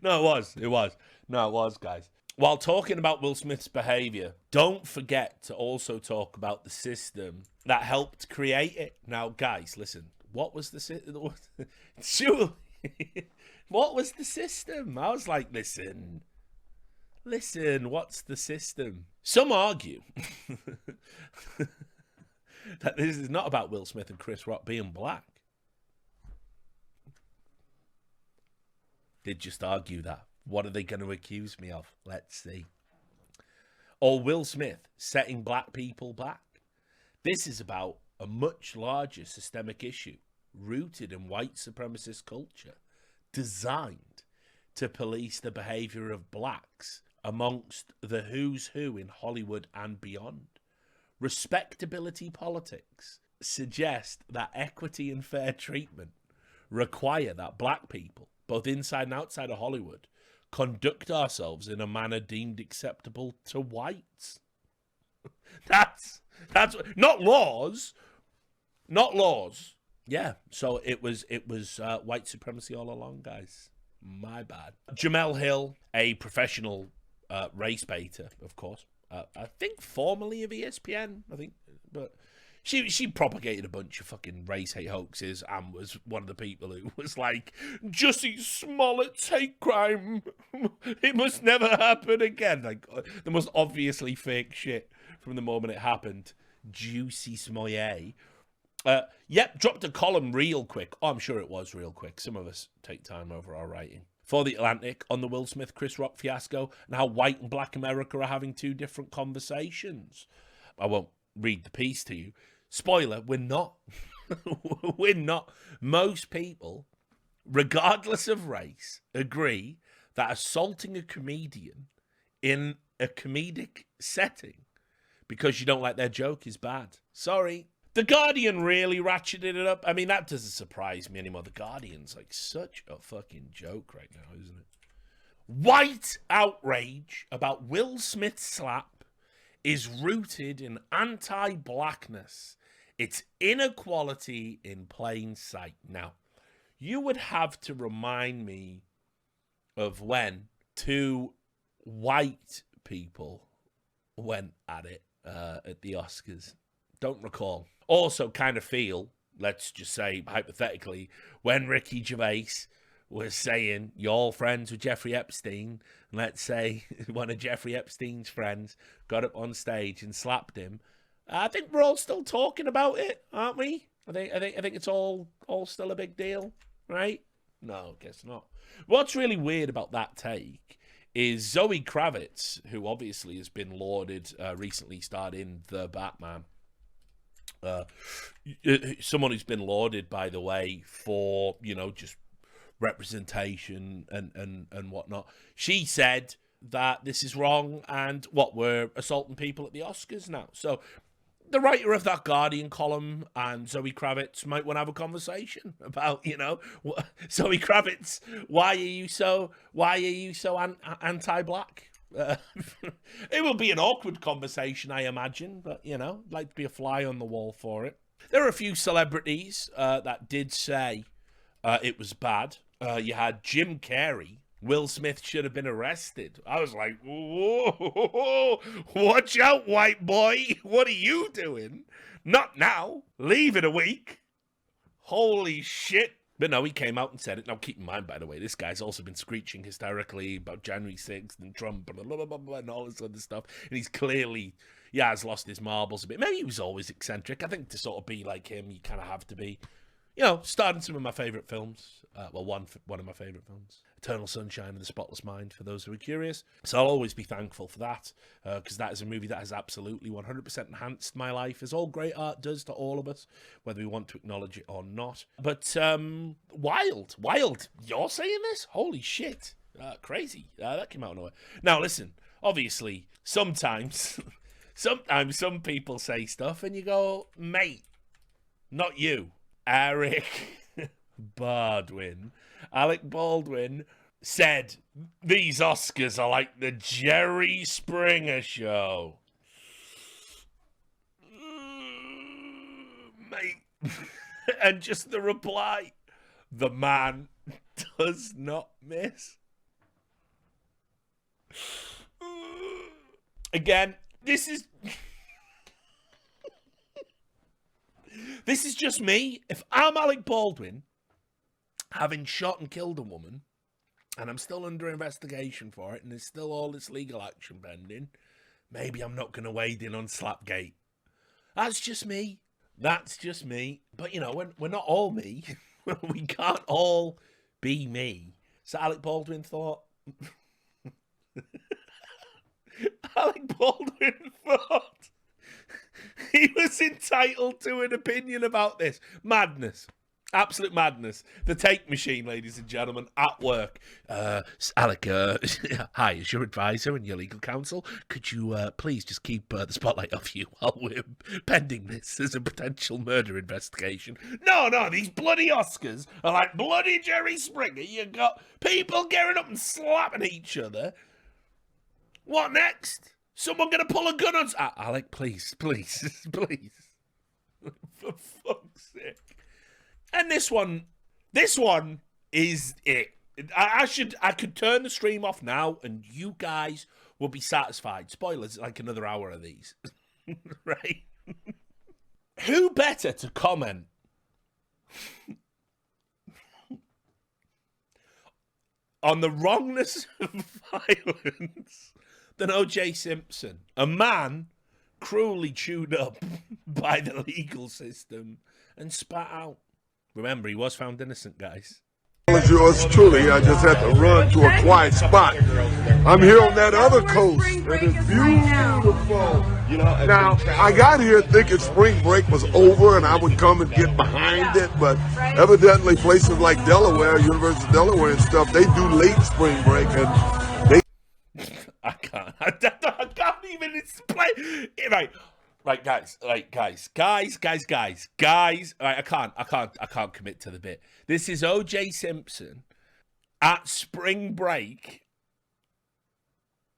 No, it was, guys. While talking about Will Smith's behavior, don't forget to also talk about the system that helped create it. Now, guys, listen. What was the system? Sure. What was the system? I was like, listen, what's the system? Some argue that this is not about Will Smith and Chris Rock being black. Did just argue that. What are they going to accuse me of? Let's see. Or Will Smith setting black people back. This is about a much larger systemic issue rooted in white supremacist culture, designed to police the behavior of blacks amongst the who's who in Hollywood and beyond. Respectability politics suggest that equity and fair treatment require that black people, both inside and outside of Hollywood, conduct ourselves in a manner deemed acceptable to whites. That's not laws. Yeah, so it was white supremacy all along, guys. My bad. Jemele Hill, a professional race baiter, of course. I think formerly of ESPN, but she propagated a bunch of fucking race hate hoaxes and was one of the people who was like, Jussie Smollett's hate crime, it must never happen again. Like the most obviously fake shit from the moment it happened. Juicy Smollett. Yep, dropped a column real quick. Oh, I'm sure it was real quick. Some of us take time over our writing. For The Atlantic on the Will Smith Chris Rock fiasco and how white and black America are having two different conversations. I won't read the piece to you. Spoiler, we're not. We're not. Most people, regardless of race, agree that assaulting a comedian in a comedic setting because you don't like their joke is bad. Sorry. The Guardian really ratcheted it up. I mean, that doesn't surprise me anymore. The Guardian's like such a fucking joke right now, isn't it? White outrage about Will Smith's slap is rooted in anti-blackness. It's inequality in plain sight. Now, you would have to remind me of when two white people went at it at the Oscars? Don't recall. Also kind of feel, let's just say hypothetically, when Ricky Gervais was saying, you're all friends with Jeffrey Epstein, and let's say one of Jeffrey Epstein's friends got up on stage and slapped him, I think we're all still talking about it, aren't we? I think it's all still a big deal, right? No, guess not. What's really weird about that take is Zoe Kravitz, who obviously has been lauded, recently starred in The Batman. Someone who's been lauded, by the way, for, just representation and whatnot. She said that this is wrong and we're assaulting people at the Oscars now. So the writer of that Guardian column and Zoe Kravitz might want to have a conversation about, Zoe Kravitz, why are you so anti-black? It will be an awkward conversation, I imagine, but, I'd like to be a fly on the wall for it. There are a few celebrities that did say it was bad. You had Jim Carrey. Will Smith should have been arrested. I was like, whoa, watch out, white boy. What are you doing? Not now. Leave it a week. Holy shit. But no, he came out and said it. Now, keep in mind, by the way, this guy's also been screeching hysterically about January 6th and Trump and blah, blah, blah, blah, and all this other stuff. And he's clearly, has lost his marbles a bit. Maybe he was always eccentric. I think to sort of be like him, you kind of have to be, starting some of my favourite films. One of my favourite films. Eternal Sunshine of the Spotless Mind, for those who are curious. So I'll always be thankful for that, because that is a movie that has absolutely 100% enhanced my life, as all great art does to all of us, whether we want to acknowledge it or not. But wild. You're saying this? Holy shit. Crazy. That came out of nowhere. Now, listen, obviously, sometimes some people say stuff and you go, mate, not you. Alec Baldwin said these Oscars are like the Jerry Springer show. Mate. And just the reply, the man does not miss. Again, this is just me. If I'm Alec Baldwin, having shot and killed a woman, and I'm still under investigation for it, and there's still all this legal action pending, maybe I'm not going to wade in on Slapgate. That's just me. But, we're not all me. We can't all be me. So Alec Baldwin thought... he was entitled to an opinion about this. Madness. Absolute madness. The Take Machine, ladies and gentlemen, at work. Alec, hi, as your advisor and your legal counsel, could you please just keep the spotlight off you while we're pending this as a potential murder investigation? No, these bloody Oscars are like bloody Jerry Springer. You got people getting up and slapping each other. What next? Someone gonna pull a gun on... Alec, please. For fuck's sake. And this one is it. I could turn the stream off now and you guys will be satisfied. Spoilers, like another hour of these. Right? Who better to comment on the wrongness of violence than O.J. Simpson? A man cruelly chewed up by the legal system and spat out. Remember, he was found innocent, guys. Yours truly. I just had to run to a quiet spot. I'm here on that other coast. It is beautiful. Now, I got here thinking spring break was over and I would come and get behind it, but evidently places like Delaware, University of Delaware and stuff, they do late spring break and they... I can't even explain. Right, guys. Right, I can't commit to the bit. This is O.J. Simpson at spring break.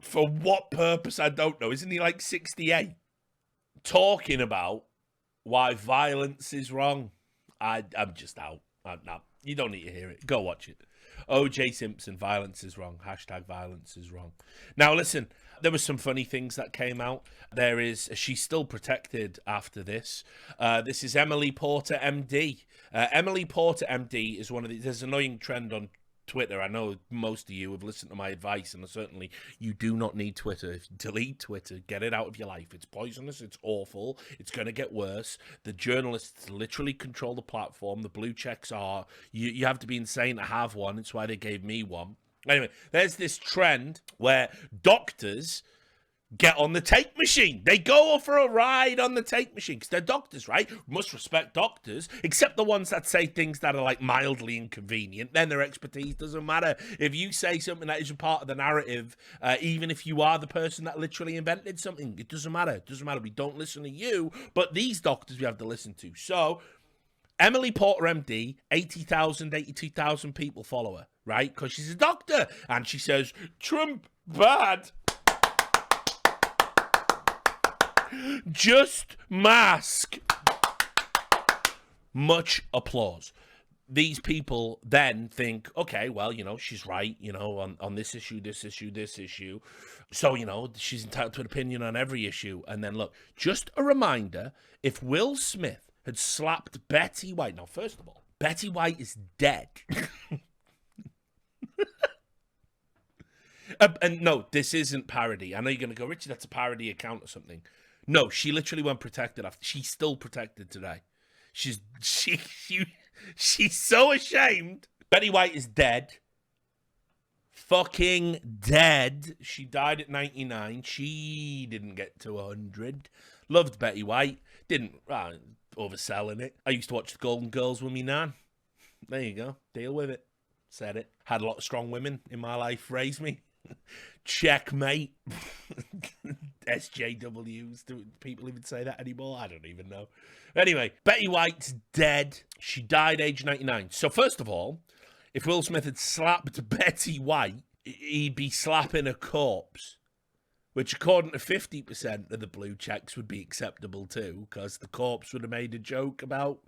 For what purpose, I don't know. Isn't he like 68? Talking about why violence is wrong. I'm just out. No, you don't need to hear it. Go watch it. O.J. Simpson, violence is wrong. # violence is wrong. Now, listen, There were some funny things that came out. She's still protected after this. This is Emily Porter, MD. Emily Porter, MD is one of there's an annoying trend on Twitter. I know most of you have listened to my advice, and certainly you do not need Twitter. Delete Twitter. Get it out of your life. It's poisonous. It's awful. It's going to get worse. The journalists literally control the platform. The blue checks are. You have to be insane to have one. It's why they gave me one. Anyway, there's this trend where doctors get on the take machine. They go for a ride on the take machine because they're doctors, right? Must respect doctors, except the ones that say things that are like mildly inconvenient. Then their expertise doesn't matter. If you say something that isn't part of the narrative, even if you are the person that literally invented something, it doesn't matter. It doesn't matter. We don't listen to you, but these doctors we have to listen to. So Emily Porter, MD, 80,000, 82,000 people follow her, right? Because she's a doctor. And she says, Trump bad. Just mask. Much applause. These people then think, okay, well, she's right, on this issue, this issue, this issue. So, she's entitled to an opinion on every issue. And then look, just a reminder, if Will Smith had slapped Betty White. Now, first of all, Betty White is dead. And no, this isn't parody. I know you're going to go, Richie, that's a parody account or something. No, she literally went protected after. She's still protected today. She's so ashamed. Betty White is dead. Fucking dead. She died at 99. She didn't get to 100. Loved Betty White. Didn't overselling it. I used to watch the Golden Girls with me nan. There you go. Deal with it. Said it. Had a lot of strong women in my life raise me. Checkmate. SJWs. Do people even say that anymore? I don't even know. Anyway, Betty White's dead. She died age 99. So first of all, if Will Smith had slapped Betty White, he'd be slapping a corpse, which according to 50% of the blue checks would be acceptable too, because the corpse would have made a joke about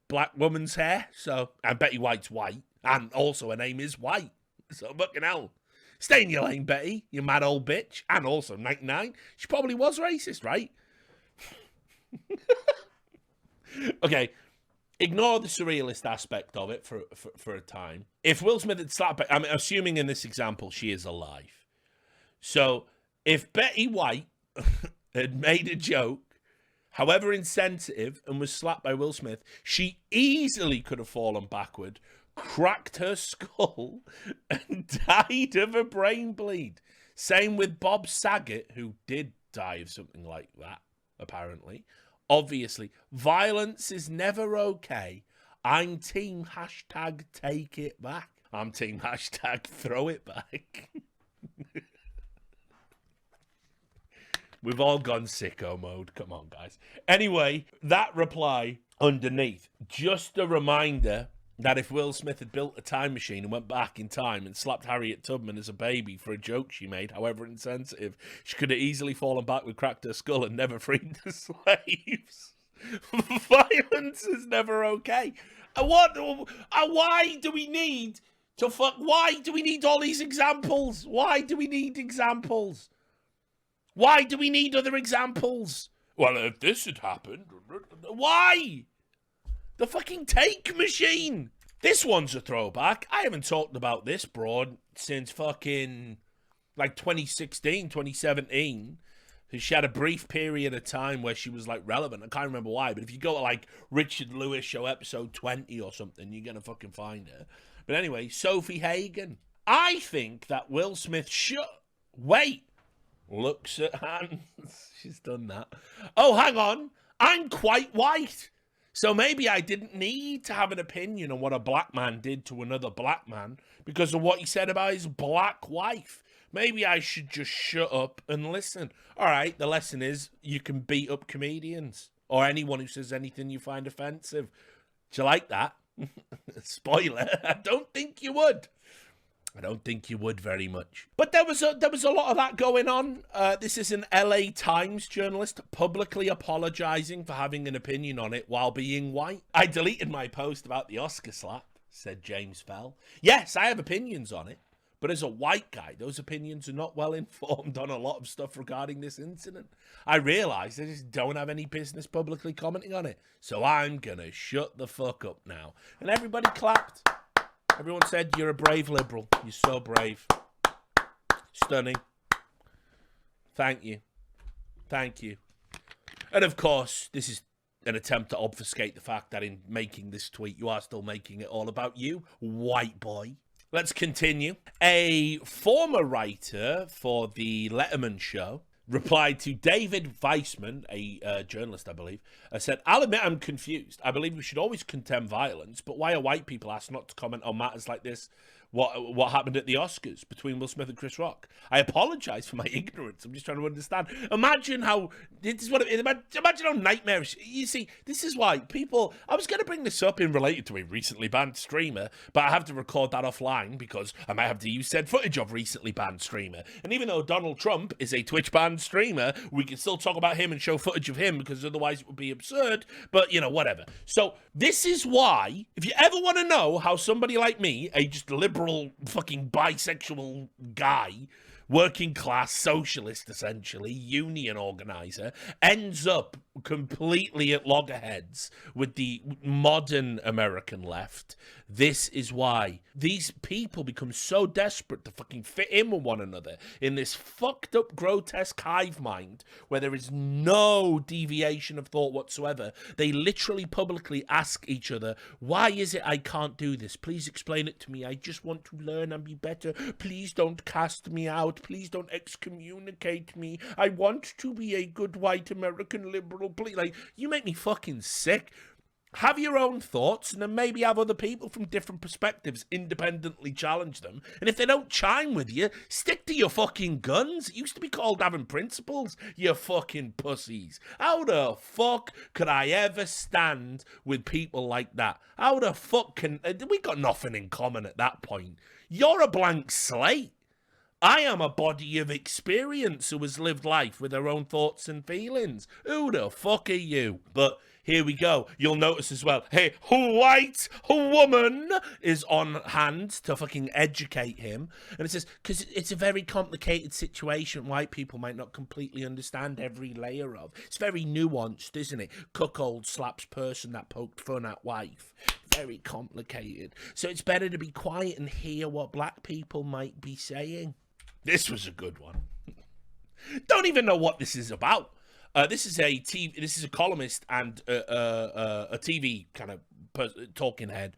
black woman's hair. So, and Betty White's white, and also her name is White. So fucking hell. Stay in your lane, Betty, you mad old bitch. And also 99. She probably was racist, right? Okay, ignore the surrealist aspect of it for a time. If Will Smith had slapped, I'm assuming in this example she is alive. So if Betty White had made a joke, however insensitive, and was slapped by Will Smith, she easily could have fallen backward, cracked her skull, and died of a brain bleed. Same with Bob Saget, who did die of something like that, apparently. Obviously, violence is never okay. I'm team hashtag take it back. I'm team hashtag throw it back. We've all gone sicko mode. Come on, guys. Anyway, that reply underneath, just a reminder that if Will Smith had built a time machine and went back in time and slapped Harriet Tubman as a baby for a joke she made, however insensitive, she could have easily fallen backward, cracked her skull, and never freed the slaves. Violence is never okay. Why do we need to fuck? Why do we need all these examples? Why do we need examples? Why do we need other examples? Well, if this had happened, why? The fucking take machine. This one's a throwback. I haven't talked about this broad since fucking like 2016, 2017. She had a brief period of time where she was like relevant. I can't remember why, but if you go to like Richard Lewis show episode 20 or something, you're going to fucking find her. But anyway, Sophie Hagen. I think that Will Smith wait. Looks at hands. She's done that. Oh, hang on. I'm quite white. So maybe I didn't need to have an opinion on what a black man did to another black man because of what he said about his black wife. Maybe I should just shut up and listen. All right, the lesson is you can beat up comedians or anyone who says anything you find offensive. Do you like that? Spoiler, I don't think you would. I don't think you would very much. But there was a lot of that going on. This is an LA Times journalist publicly apologizing for having an opinion on it while being white. I deleted my post about the Oscar slap, said James Fell. Yes, I have opinions on it, But as a white guy, those opinions are not well informed on a lot of stuff regarding this incident. I realize I just don't have any business publicly commenting on it. So I'm going to shut the fuck up now. And everybody clapped. Everyone said, you're a brave liberal. You're so brave. Stunning. Thank you. Thank you. And of course, this is an attempt to obfuscate the fact that in making this tweet, you are still making it all about you, white boy. Let's continue. A former writer for the Letterman show replied to David Weissman, a journalist, I believe, said, I'll admit I'm confused. I believe we should always condemn violence, but why are white people asked not to comment on matters like this? What happened at the Oscars between Will Smith and Chris Rock? I apologize for my ignorance. I'm just trying to understand. Imagine how imagine how nightmarish. You see, this is why people. I was going to bring this up in related to a recently banned streamer, but I have to record that offline because I might have to use said footage of recently banned streamer. And even though Donald Trump is a Twitch banned streamer, we can still talk about him and show footage of him because otherwise it would be absurd. But whatever. So this is why, if you ever want to know how somebody like me, a just liberal fucking bisexual guy, working class socialist essentially, union organizer, ends up completely at loggerheads with the modern American left. This is why these people become so desperate to fucking fit in with one another in this fucked up, grotesque hive mind where there is no deviation of thought whatsoever. They literally publicly ask each other, why is it I can't do this? Please explain it to me. I just want to learn and be better. Please don't cast me out. Please don't excommunicate me. I want to be a good white American liberal. Please, you make me fucking sick. Have your own thoughts and then maybe have other people from different perspectives independently challenge them. And if they don't chime with you, stick to your fucking guns. It used to be called having principles, you fucking pussies. How the fuck could I ever stand with people like that? How the fuck can... We got nothing in common at that point. You're a blank slate. I am a body of experience who has lived life with her own thoughts and feelings. Who the fuck are you? But here we go. You'll notice as well, hey, white woman is on hand to fucking educate him. And it says, because it's a very complicated situation. White people might not completely understand every layer of. It's very nuanced, isn't it? Cuckold slaps person that poked fun at wife. Very complicated. So it's better to be quiet and hear what black people might be saying. This was a good one. Don't even know what this is about. This is a columnist and a TV kind of talking head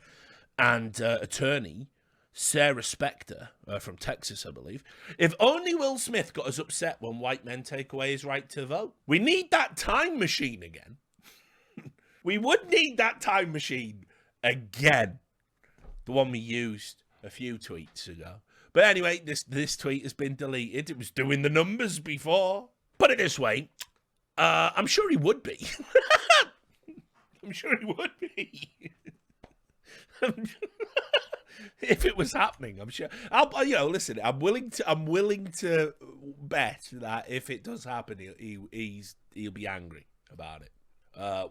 and attorney, Sarah Spector from Texas, I believe. If only Will Smith got as upset when white men take away his right to vote. We need that time machine again. We would need that time machine again. The one we used a few tweets ago. But anyway, this tweet has been deleted. It was doing the numbers before. Put it this way. I'm sure he would be. I'm sure he would be. If it was happening, I'm sure. Listen. I'm willing to bet that if it does happen, he'll be angry about it.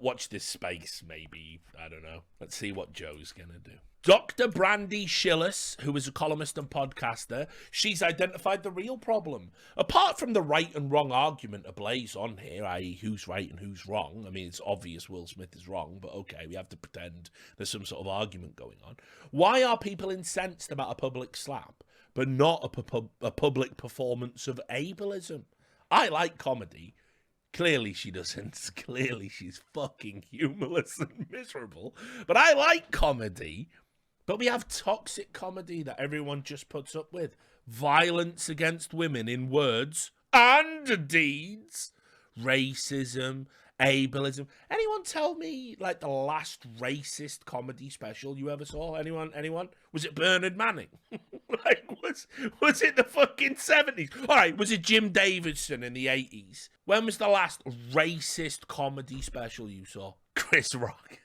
Watch this space, maybe. I don't know. Let's see what Joe's gonna do. Dr. Brandy Schillis, who is a columnist and podcaster, she's identified the real problem. Apart from the right and wrong argument ablaze on here, i.e. who's right and who's wrong. I mean, it's obvious Will Smith is wrong, but okay, we have to pretend there's some sort of argument going on. Why are people incensed about a public slap, but not a public performance of ableism? I like comedy. Clearly she doesn't. Clearly she's fucking humorless and miserable. But I like comedy. But we have toxic comedy that everyone just puts up with. Violence against women in words and deeds. Racism, ableism. Anyone tell me, the last racist comedy special you ever saw? Anyone? Was it Bernard Manning? Was it the fucking 70s? All right, was it Jim Davidson in the 80s? When was the last racist comedy special you saw? Chris Rock.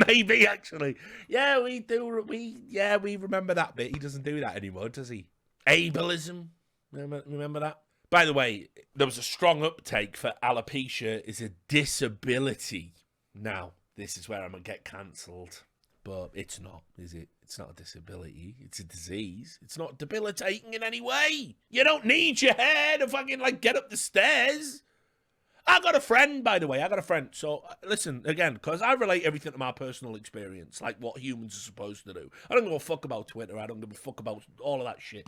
Maybe, actually. Yeah, we do. We remember that bit. He doesn't do that anymore, does he? Ableism. Remember that? By the way, there was a strong uptake for alopecia is a disability. Now, this is where I'm going to get cancelled. but it's not, is it? It's not a disability. It's a disease. It's not debilitating in any way. You don't need your hair to fucking, like, get up the stairs. I got a friend, by the way. So, listen, again, because I relate everything to my personal experience, like what humans are supposed to do. I don't give a fuck about Twitter. I don't give a fuck about all of that shit.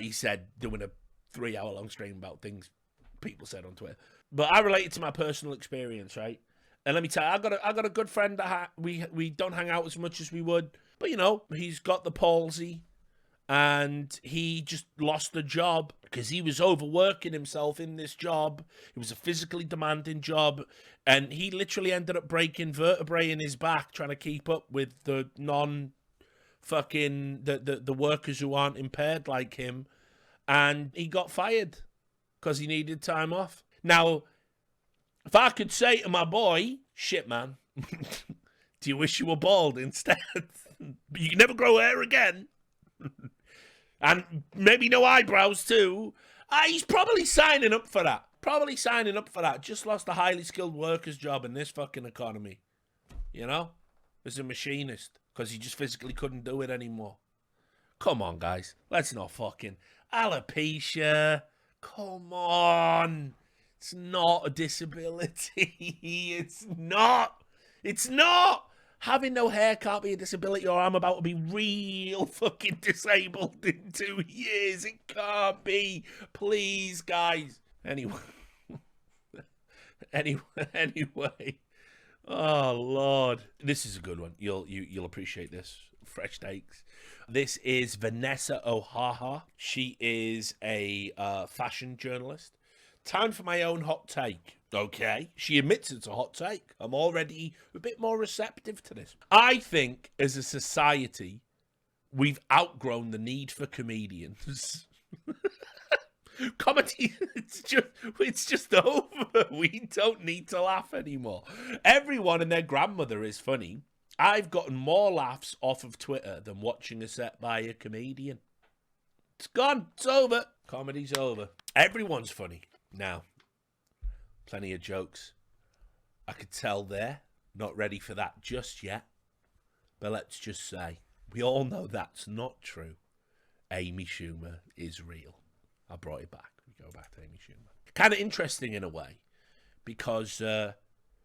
He said doing a 3-hour-long stream about things people said on Twitter. But I relate it to my personal experience, right? And let me tell you, I got a good friend that we don't hang out as much as we would. But, you know, he's got the palsy. And he just lost the job because he was overworking himself in this job. It was a physically demanding job. And he literally ended up breaking vertebrae in his back trying to keep up with the the workers who aren't impaired like him. And he got fired because he needed time off. Now, if I could say to my boy, shit, man, do you wish you were bald instead? You can never grow hair again. And maybe no eyebrows too. He's probably signing up for that. Just lost a highly skilled worker's job in this fucking economy. You know? As a machinist. Because he just physically couldn't do it anymore. Come on, guys. Let's not fucking... Alopecia. Come on. It's not a disability. It's not. Having no hair can't be a disability, or I'm about to be real fucking disabled in 2 years. It can't be. Please, guys. Anyway. Oh, Lord. This is a good one. You'll appreciate this. Fresh takes. This is Vanessa Ohaha. She is a fashion journalist. Time for my own hot take. Okay, she admits it's a hot take. I'm already a bit more receptive to this. I think, as a society, we've outgrown the need for comedians. Comedy, it's just over. We don't need to laugh anymore. Everyone and their grandmother is funny. I've gotten more laughs off of Twitter than watching a set by a comedian. It's gone. It's over. Comedy's over. Everyone's funny now. Plenty of jokes. I could tell they're not ready for that just yet. But let's just say, we all know that's not true. Amy Schumer is real. I brought it back. We go back to Amy Schumer. Kind of interesting in a way. Because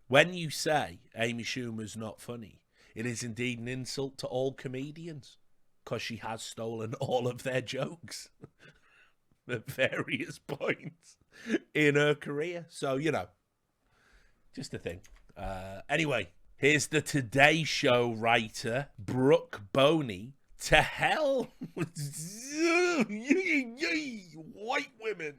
when you say Amy Schumer's not funny, it is indeed an insult to all comedians. Because she has stolen all of their jokes. At various points in her career. So, you know, just a thing. Anyway, here's the Today Show writer, Brooke Boney. To hell with white women.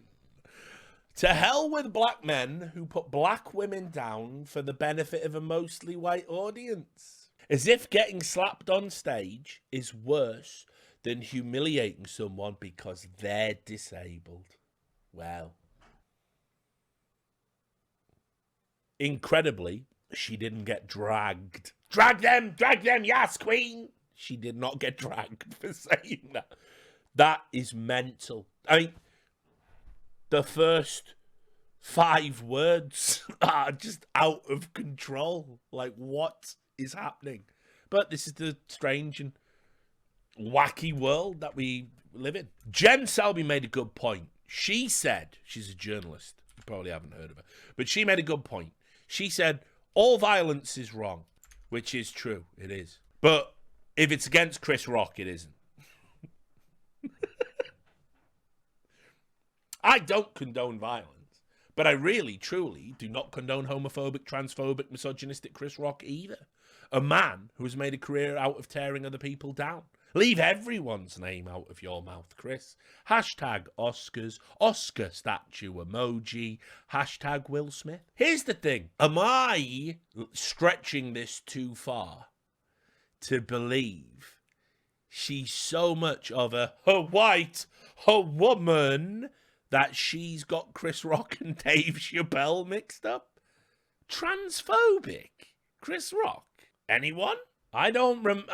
To hell with black men who put black women down for the benefit of a mostly white audience. As if getting slapped on stage is worse than humiliating someone because they're disabled. Wow. Incredibly, she didn't get dragged. Drag them, yes, queen. She did not get dragged for saying that. That is mental. I mean, the first 5 words are just out of control. Like, what is happening? But this is the strange and wacky world that we live in. Jen Selby made a good point. She said, she's a journalist, you probably haven't heard of her, but she made a good point. She said, all violence is wrong, which is true, it is. But if it's against Chris Rock, it isn't. I don't condone violence, but I really, truly do not condone homophobic, transphobic, misogynistic Chris Rock either. A man who has made a career out of tearing other people down. Leave everyone's name out of your mouth, Chris. Hashtag Oscars, Oscar statue emoji, hashtag Will Smith. Here's the thing. Am I stretching this too far to believe she's so much of a woman that she's got Chris Rock and Dave Chappelle mixed up? Transphobic Chris Rock? Anyone? I don't remember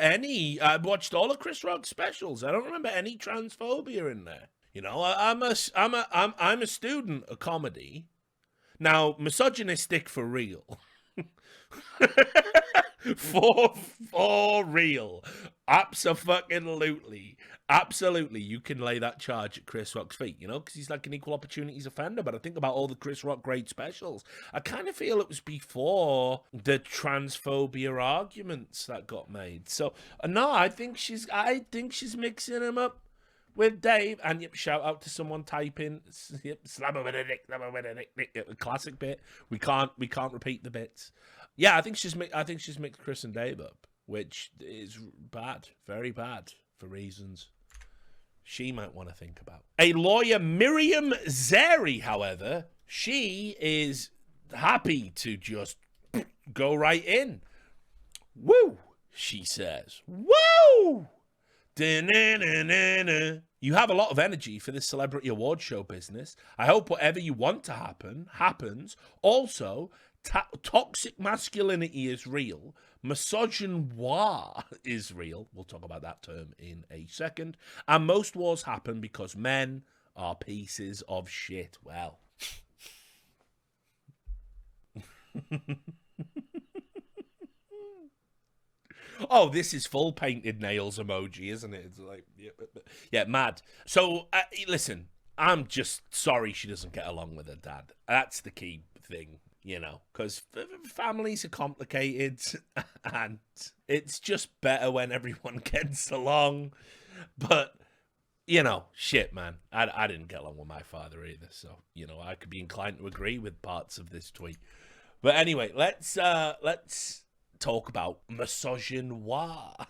any. I watched all of Chris Rock's specials. I don't remember any transphobia in there. You know, I'm a student of comedy, Now, misogynistic for real. For real. Absolutely. Absolutely, you can lay that charge at Chris Rock's feet, you know, because he's like an equal opportunities offender. But I think about all the Chris Rock great specials. I kind of feel it was before the transphobia arguments that got made. So, no, I think she's mixing him up with Dave. And yep, shout out to someone typing, yep, slam him with a dick, a classic bit. We can't repeat the bits. Yeah, I think she's mixed Chris and Dave up, which is bad, very bad for reasons she might want to think about. A lawyer, Miriam Zeri, however, she is happy to just go right in. Woo, she says. Woo! Da-na-na-na-na. You have a lot of energy for this celebrity award show business. I hope whatever you want to happen, happens. Also, toxic masculinity is real. Misogynoir is real. We'll talk about that term in a second. And most wars happen because men are pieces of shit. Well. Oh, this is full painted nails emoji, isn't it? It's like, yeah, mad. So, listen, I'm just sorry she doesn't get along with her dad. That's the key thing. You know, because families are complicated and it's just better when everyone gets along. But, you know, shit, man. I didn't get along with my father either. So, you know, I could be inclined to agree with parts of this tweet. But anyway, let's talk about misogynoir.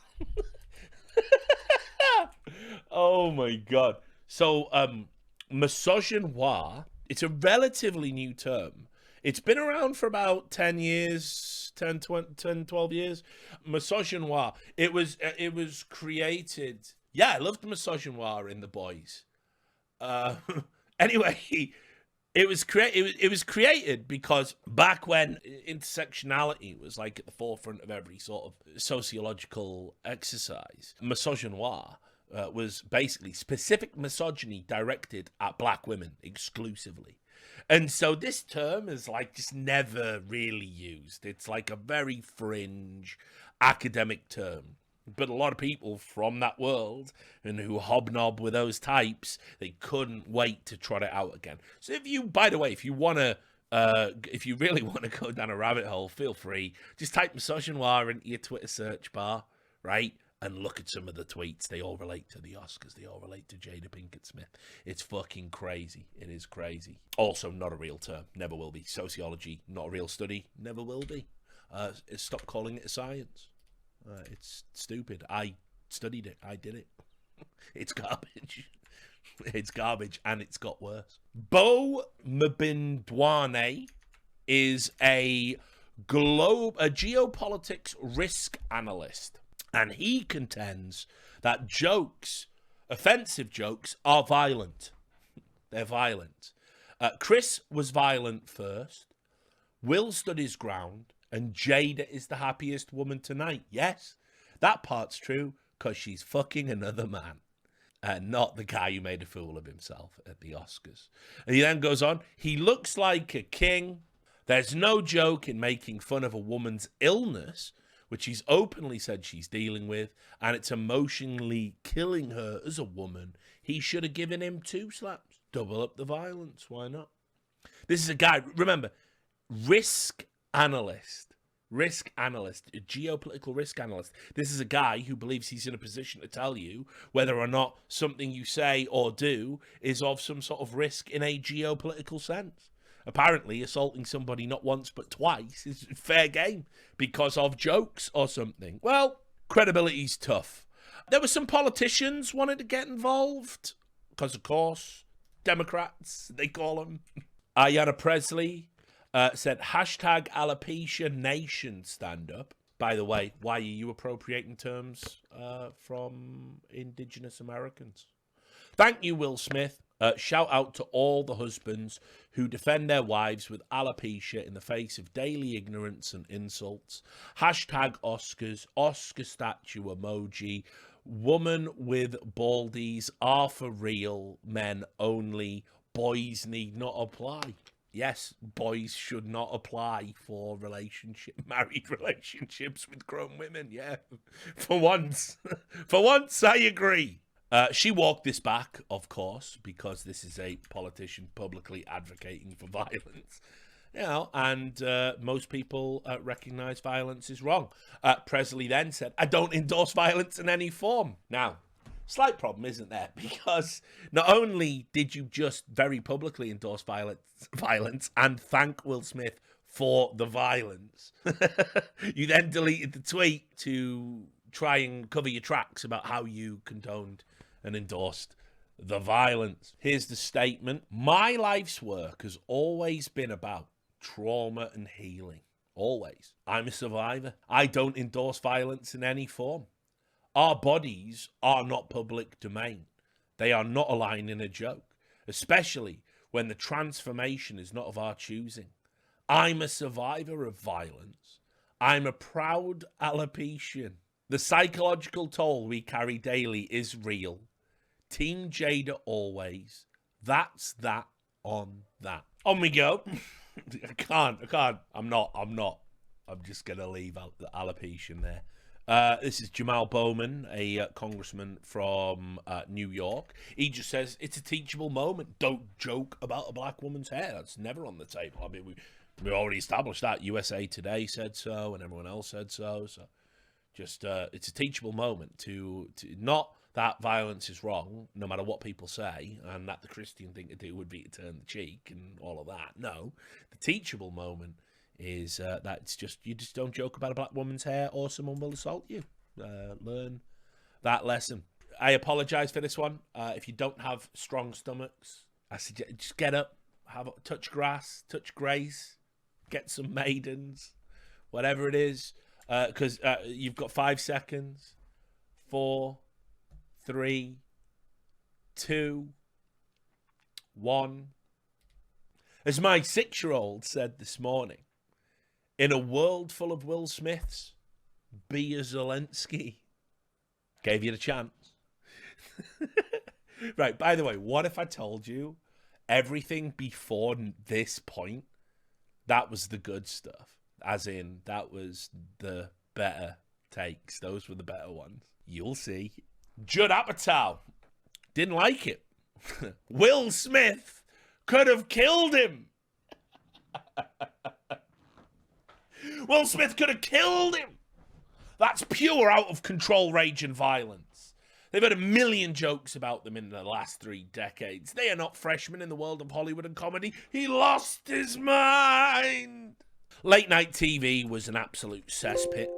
Oh, my God. So, misogynoir, it's a relatively new term. It's been around for about 10 years, 10, 12 years. Misogynoir. It was created. Yeah, I loved misogynoir in The Boys. Anyway, it was created because back when intersectionality was like at the forefront of every sort of sociological exercise, misogynoir was basically specific misogyny directed at black women exclusively. And so this term is like just never really used. It's like a very fringe academic term. But a lot of people from that world and who hobnob with those types, they couldn't wait to trot it out again. So if you, by the way, if you really want to go down a rabbit hole, feel free. Just type misogynoir into your Twitter search bar, right? And look at some of the tweets. They all relate to the Oscars. They all relate to Jada Pinkett Smith. It's fucking crazy. It is crazy. Also, not a real term. Never will be. Sociology, not a real study. Never will be. Stop calling it a science. It's stupid. I studied it. I did it. It's garbage. It's garbage, and it's got worse. Bo Mbindwane is a geopolitics risk analyst. And he contends that offensive jokes, are violent. They're violent. Chris was violent first. Will stood his ground. And Jada is the happiest woman tonight. Yes, that part's true because she's fucking another man. Not the guy who made a fool of himself at the Oscars. And he then goes on. He looks like a king. There's no joke in making fun of a woman's illness, which he's openly said she's dealing with, and it's emotionally killing her as a woman. He should have given him 2 slaps. Double up the violence. Why not? This is a guy, remember, risk analyst, a geopolitical risk analyst. This is a guy who believes he's in a position to tell you whether or not something you say or do is of some sort of risk in a geopolitical sense. Apparently, assaulting somebody not once but twice is fair game because of jokes or something. Well, credibility's tough. There were some politicians wanted to get involved because, of course, Democrats, they call them. Ayanna Presley said, hashtag alopecia nation stand up. By the way, why are you appropriating terms from Indigenous Americans? Thank you, Will Smith. Shout out to all the husbands who defend their wives with alopecia in the face of daily ignorance and insults. Hashtag Oscars, Oscar statue emoji. Woman with baldies are for real, men only. Boys need not apply. yes, boys should not apply for married relationships with grown women. Yeah, for once. For once, I agree. She walked this back, of course, because this is a politician publicly advocating for violence. You know, and most people recognise violence is wrong. Presley then said, I don't endorse violence in any form. Now, slight problem, isn't there? Because not only did you just very publicly endorse violence and thank Will Smith for the violence, you then deleted the tweet to try and cover your tracks about how you condoned and endorsed the violence. Here's the statement. My life's work has always been about trauma and healing. Always. I'm a survivor. I don't endorse violence in any form. Our bodies are not public domain. They are not a line in a joke, especially when the transformation is not of our choosing. I'm a survivor of violence. I'm a proud alopecian. The psychological toll we carry daily is real. Team Jada always. That's that on that. On we go. I can't. I'm not. I'm just going to leave out the alopecia there. This is Jamal Bowman, a congressman from New York. He just says, it's a teachable moment. Don't joke about a black woman's hair. That's never on the table. I mean, we already established that. USA Today said so, and everyone else said so. So just, it's a teachable moment to not that violence is wrong, no matter what people say, and that the Christian thing to do would be to turn the cheek and all of that. No, the teachable moment is that it's just, you just don't joke about a black woman's hair or someone will assault you. Learn that lesson. I apologize for this one. If you don't have strong stomachs, I suggest just get up, touch grass, touch grace, get some maidens, whatever it is, because you've got 5 seconds. 4, 3, 2, 1. As my 6-year-old said this morning, in a world full of Will Smiths, be a Zelensky. Gave you the chance. Right, by the way, what if I told you everything before this point, that was the good stuff? As in, that was the better takes. Those were the better ones. You'll see. Judd Apatow didn't like it. Will Smith could have killed him. Will Smith could have killed him. That's pure out of control rage and violence. They've had a million jokes about them in the last 3 decades. They are not freshmen in the world of Hollywood and comedy. He lost his mind. Late night TV was an absolute cesspit.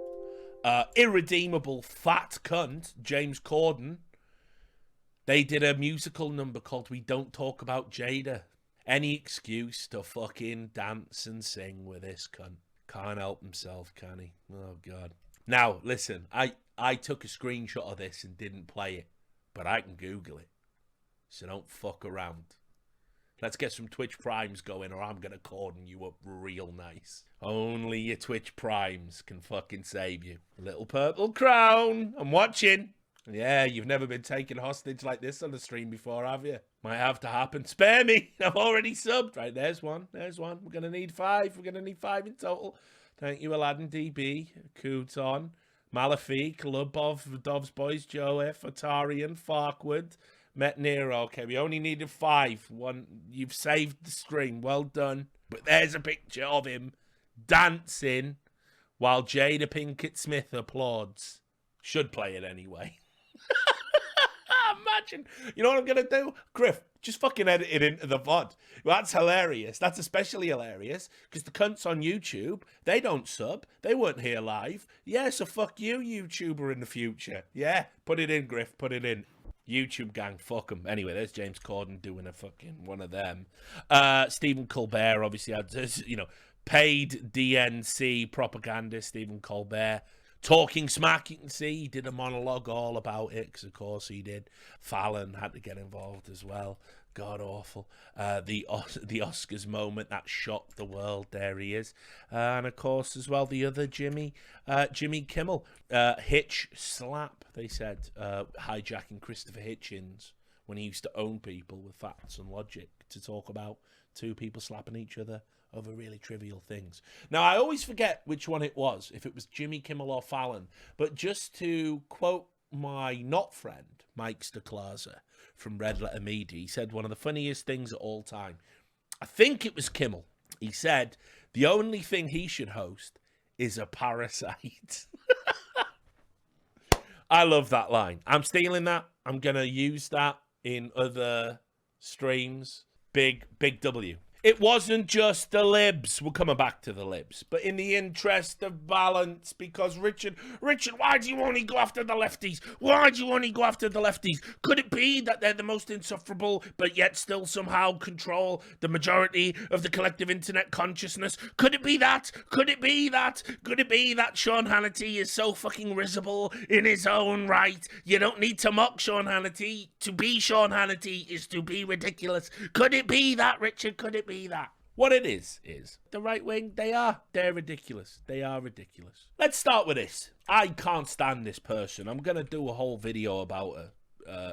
Irredeemable fat cunt, James Corden. They did a musical number called We Don't Talk About Jada. Any excuse to fucking dance and sing with this cunt. Can't help himself, can he? Oh, God. Now, listen, I took a screenshot of this and didn't play it, but I can Google it. So don't fuck around. Let's get some Twitch Primes going or I'm going to cordon you up real nice. Only your Twitch Primes can fucking save you. Little purple crown. I'm watching. Yeah, you've never been taken hostage like this on the stream before, have you? Might have to happen. Spare me. I've already subbed. Right, there's one. There's one. We're going to need 5. We're going to need 5 in total. Thank you, Aladdin DB, Kuton, Malafik, Lubov, Dobbs Boys, Joe F, Atarian, Farkwood, Met Nero. Okay, we only needed 5. You've saved the stream. Well done. But there's a picture of him dancing while Jada Pinkett Smith applauds. Should play it anyway. Imagine. You know what I'm going to do? Griff, just fucking edit it into the VOD. That's hilarious. That's especially hilarious because the cunts on YouTube, they don't sub. They weren't here live. Yeah, so fuck you, YouTuber in the future. Yeah, put it in, Griff. Put it in. YouTube gang, fuck them. Anyway, there's James Corden doing a fucking one of them. Stephen Colbert obviously had, paid DNC propagandist Stephen Colbert. Talking smack, you can see he did a monologue all about it, because of course he did. Fallon had to get involved as well. God awful. The Oscars moment that shocked the world. There he is, and of course as well the other Jimmy Kimmel. Hitch slap. They said hijacking Christopher Hitchens when he used to own people with facts and logic to talk about two people slapping each other over really trivial things. Now, I always forget which one it was, if it was Jimmy Kimmel or Fallon, but just to quote my not friend, Mike Stoklaza from Red Letter Media, he said one of the funniest things at all time. I think it was Kimmel. He said the only thing he should host is a Parasite. I love that line. I'm stealing that. I'm going to use that in other streams. Big W. It wasn't just the libs. We're coming back to the libs. But in the interest of balance, because Richard, why do you only go after the lefties? Why do you only go after the lefties? Could it be that they're the most insufferable, but yet still somehow control the majority of the collective internet consciousness? Could it be that? Could it be that? Could it be that Sean Hannity is so fucking risible in his own right? You don't need to mock Sean Hannity. To be Sean Hannity is to be ridiculous. Could it be that, Richard? Could it be that? What it is the right wing, they're ridiculous. They are ridiculous. Let's start with this. I can't stand this person. I'm going to do a whole video about her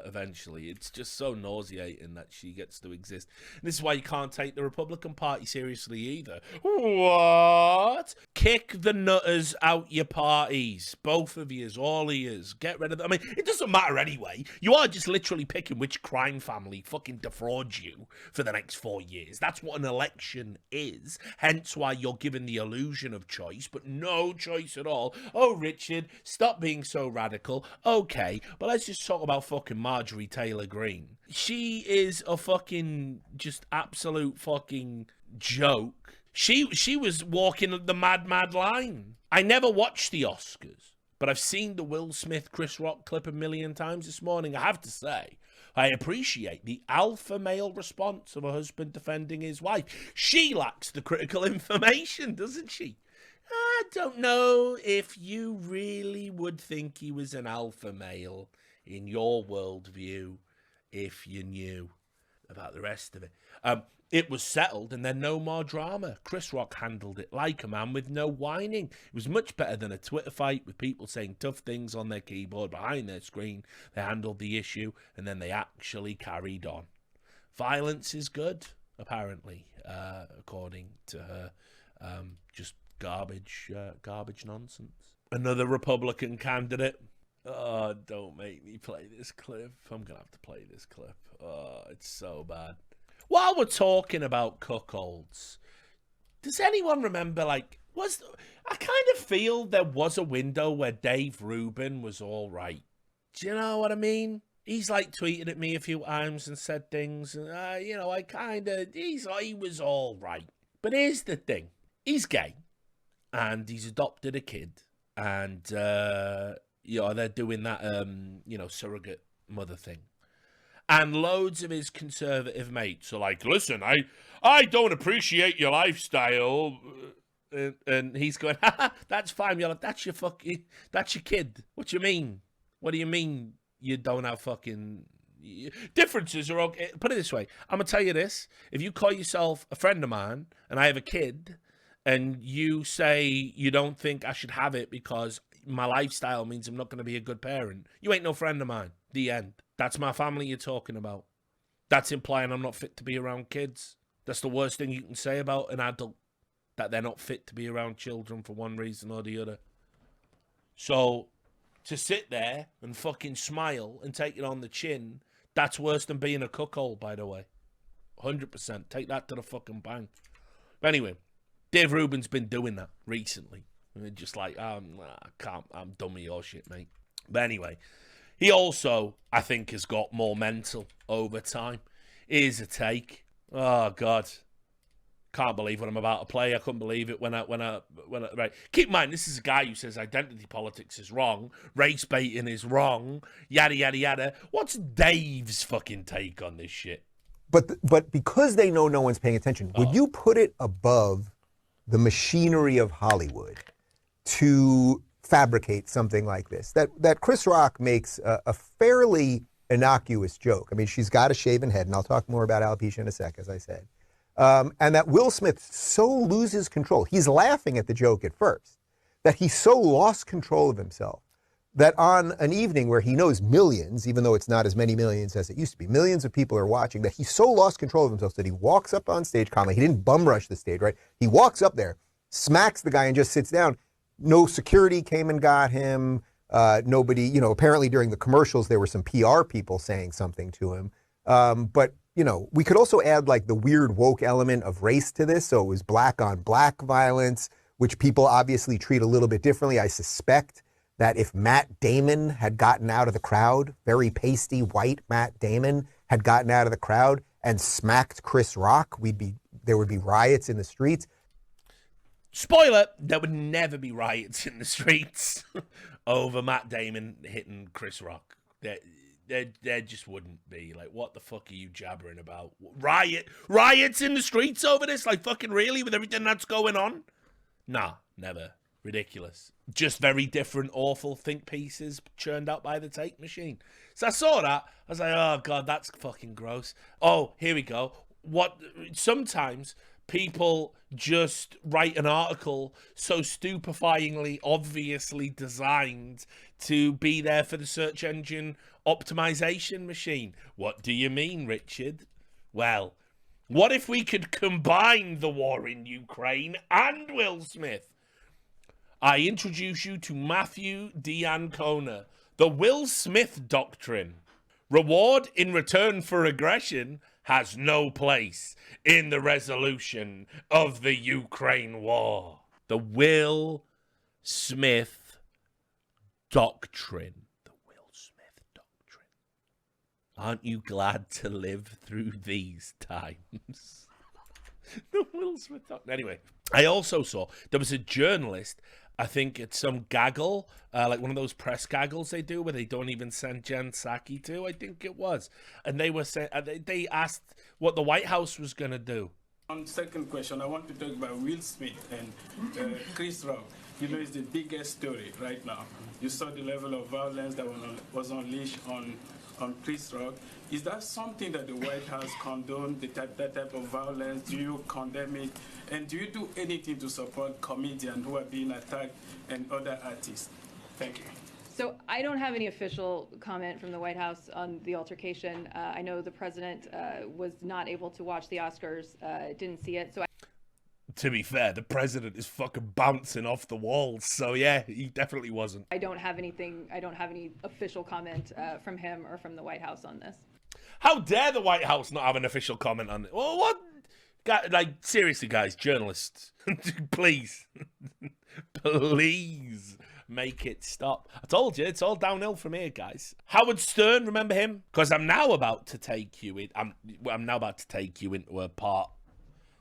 eventually. It's just so nauseating that she gets to exist. And this is why you can't take the Republican Party seriously either. What? Kick the nutters out your parties. Both of yous, all of yous. Get rid of them. I mean, it doesn't matter anyway. You are just literally picking which crime family fucking defrauds you for the next 4 years. That's what an election is. Hence why you're given the illusion of choice, but no choice at all. Oh, Richard, stop being so radical. Okay, but let's just talk about fucking Marjorie Taylor Greene. She is a fucking just absolute fucking joke. She was walking the mad line. I never watched the Oscars, but I've seen the Will Smith Chris Rock clip a million times this morning. I have to say, I appreciate the alpha male response of a husband defending his wife. She lacks the critical information, doesn't she? I don't know if you really would think he was an alpha male in your worldview if you knew about the rest of it. It was settled and then no more drama. Chris Rock handled it like a man with no whining. It was much better than a Twitter fight with people saying tough things on their keyboard behind their screen. They handled the issue and then they actually carried on. Violence is good, apparently, according to her. Just garbage nonsense. Another Republican candidate. Oh, don't make me play this clip. I'm going to have to play this clip. Oh, it's so bad. While we're talking about cuckolds, does anyone remember, I kind of feel there was a window where Dave Rubin was all right. Do you know what I mean? He's tweeted at me a few times and said things, and he was all right. But here's the thing. He's gay, and he's adopted a kid, and, they're doing that, surrogate mother thing. And loads of his conservative mates are like, listen, I don't appreciate your lifestyle. And he's going, that's fine. You're like, that's your kid. What do you mean? What do you mean you don't have fucking... Differences are okay. Put it this way. I'm going to tell you this. If you call yourself a friend of mine and I have a kid and you say you don't think I should have it because my lifestyle means I'm not going to be a good parent, you ain't no friend of mine. The end. That's my family you're talking about. That's implying I'm not fit to be around kids. That's the worst thing you can say about an adult, that they're not fit to be around children for one reason or the other. So to sit there and fucking smile and take it on the chin, that's worse than being a cuckold, by the way. 100%. Take that to the fucking bank. But anyway, Dave Rubin's been doing that recently. And just I'm done with your shit, mate. But anyway, he also, I think, has got more mental over time. Here's a take. Oh, God. Can't believe what I'm about to play. I couldn't believe it when I right. Keep in mind, this is a guy who says identity politics is wrong, race baiting is wrong, yada, yada, yada. What's Dave's fucking take on this shit? But because they know no one's paying attention, would you put it above the machinery of Hollywood to fabricate something like this? That Chris Rock makes a fairly innocuous joke. I mean, she's got a shaven head, and I'll talk more about alopecia in a sec, as I said. And that Will Smith so loses control. He's laughing at the joke at first, that he so lost control of himself that on an evening where he knows millions, even though it's not as many millions as it used to be, millions of people are watching, that he so lost control of himself that he walks up on stage calmly. He didn't bum rush the stage, right? He walks up there, smacks the guy, and just sits down. No security came and got him. Nobody, apparently during the commercials, there were some PR people saying something to him. But we could also add like the weird woke element of race to this. So it was black on black violence, which people obviously treat a little bit differently. I suspect that if Matt Damon had gotten out of the crowd, very pasty white Matt Damon had gotten out of the crowd and smacked Chris Rock, there would be riots in the streets. Spoiler, there would never be riots in the streets over Matt Damon hitting Chris Rock. There just wouldn't be. Like, what the fuck are you jabbering about? Riots in the streets over this? Like, fucking really? With everything that's going on? Nah, never. Ridiculous. Just very different, awful think pieces churned out by the tape machine. So I saw that. I was like, oh, God, that's fucking gross. Oh, here we go. Sometimes people just write an article so stupefyingly, obviously designed to be there for the search engine optimization machine. What do you mean, Richard? Well, what if we could combine the war in Ukraine and Will Smith? I introduce you to Matthew D'Ancona, the Will Smith doctrine. Reward in return for aggression has no place in the resolution of the Ukraine war. The Will Smith doctrine. The Will Smith doctrine. Aren't you glad to live through these times? The Will Smith doctrine. Anyway, I also saw there was a journalist, I think it's some gaggle, like one of those press gaggles they do where they don't even send Jen Psaki to, I think it was. And they were saying, they asked what the White House was going to do. On second question, I want to talk about Will Smith and Chris Rock. It's the biggest story right now. You saw the level of violence that was unleashed on Chris Rock. Is that something that the White House condoned, that type of violence? Do you condemn it? And do you do anything to support comedians who are being attacked and other artists? Thank you. So I don't have any official comment from the White House on the altercation. I know the president was not able to watch the Oscars, didn't see it. To be fair, the president is fucking bouncing off the walls. So yeah, he definitely wasn't. I don't have any official comment from him or from the White House on this. How dare the White House not have an official comment on it? Well, what? Like, seriously, guys, journalists, please, please make it stop. I told you, it's all downhill from here, guys. Howard Stern, remember him? Because I'm now about to take you in. I'm now about to take you into a part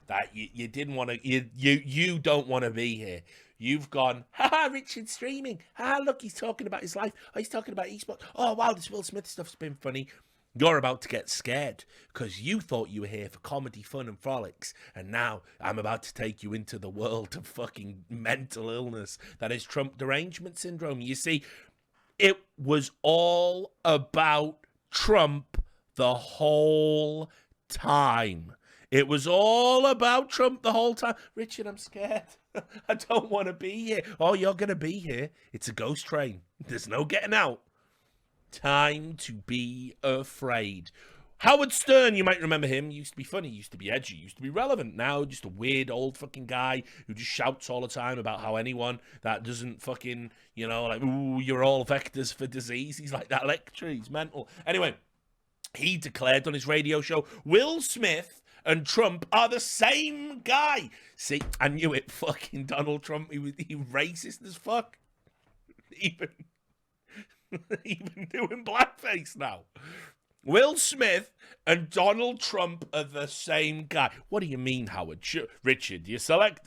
that you didn't want to. You don't want to be here. You've gone, Richard's streaming. Look, he's talking about his life. Oh, he's talking about esports. Oh, wow, this Will Smith stuff's been funny. You're about to get scared because you thought you were here for comedy, fun, and frolics. And now I'm about to take you into the world of fucking mental illness that is Trump derangement syndrome. You see, it was all about Trump the whole time. It was all about Trump the whole time. Richard, I'm scared. I don't want to be here. Oh, you're going to be here. It's a ghost train. There's no getting out. Time to be afraid. Howard Stern, you might remember him, used to be funny, used to be edgy, used to be relevant. Now just a weird old fucking guy who just shouts all the time about how anyone that doesn't fucking, like, ooh, you're all vectors for disease. He's like that lecturer. He's mental. Anyway, he declared on his radio show, Will Smith and Trump are the same guy. See, I knew it. Fucking Donald Trump, he racist as fuck. Even doing blackface now. Will Smith and Donald Trump are the same guy. What do you mean, Howard? Richard, you select.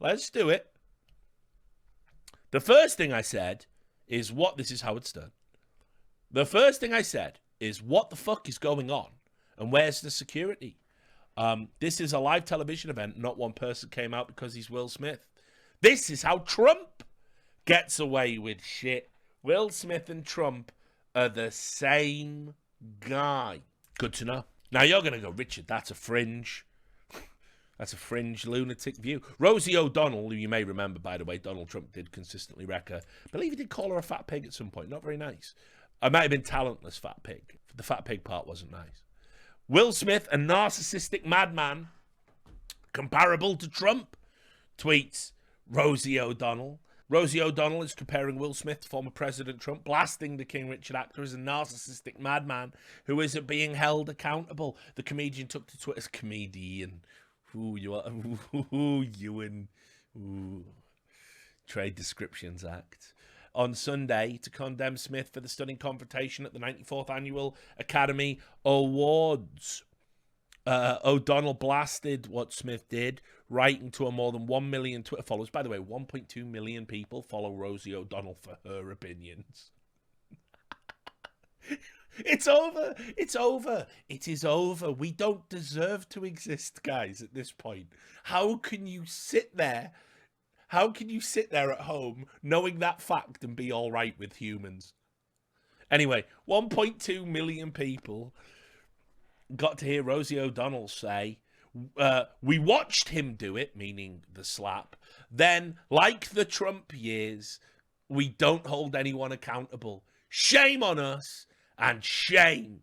Let's do it. The first thing I said is what? This is Howard Stern. The first thing I said is what the fuck is going on and where's the security? This is a live television event. Not one person came out because he's Will Smith. This is how Trump gets away with shit. Will Smith and Trump are the same guy. Good to know. Now you're going to go, Richard, that's a fringe. That's a fringe lunatic view. Rosie O'Donnell, who you may remember, by the way, Donald Trump did consistently wreck her. I believe he did call her a fat pig at some point. Not very nice. I might have been talentless fat pig. The fat pig part wasn't nice. Will Smith, a narcissistic madman, comparable to Trump, tweets Rosie O'Donnell. Rosie O'Donnell is comparing Will Smith to former President Trump, blasting the King Richard actor as a narcissistic madman who isn't being held accountable. The comedian took to Twitter as comedian. Ooh, you are. Ooh, you and. Ooh. Trade Descriptions Act. On Sunday to condemn Smith for the stunning confrontation at the 94th Annual Academy Awards. O'Donnell blasted what Smith did, writing to her more than 1 million Twitter followers. By the way, 1.2 million people follow Rosie O'Donnell for her opinions. It's over. It's over. It is over. We don't deserve to exist, guys, at this point. How can you sit there? How can you sit there at home knowing that fact and be all right with humans? Anyway, 1.2 million people got to hear Rosie O'Donnell say, we watched him do it, meaning the slap. Then, like the Trump years, we don't hold anyone accountable. Shame on us and shame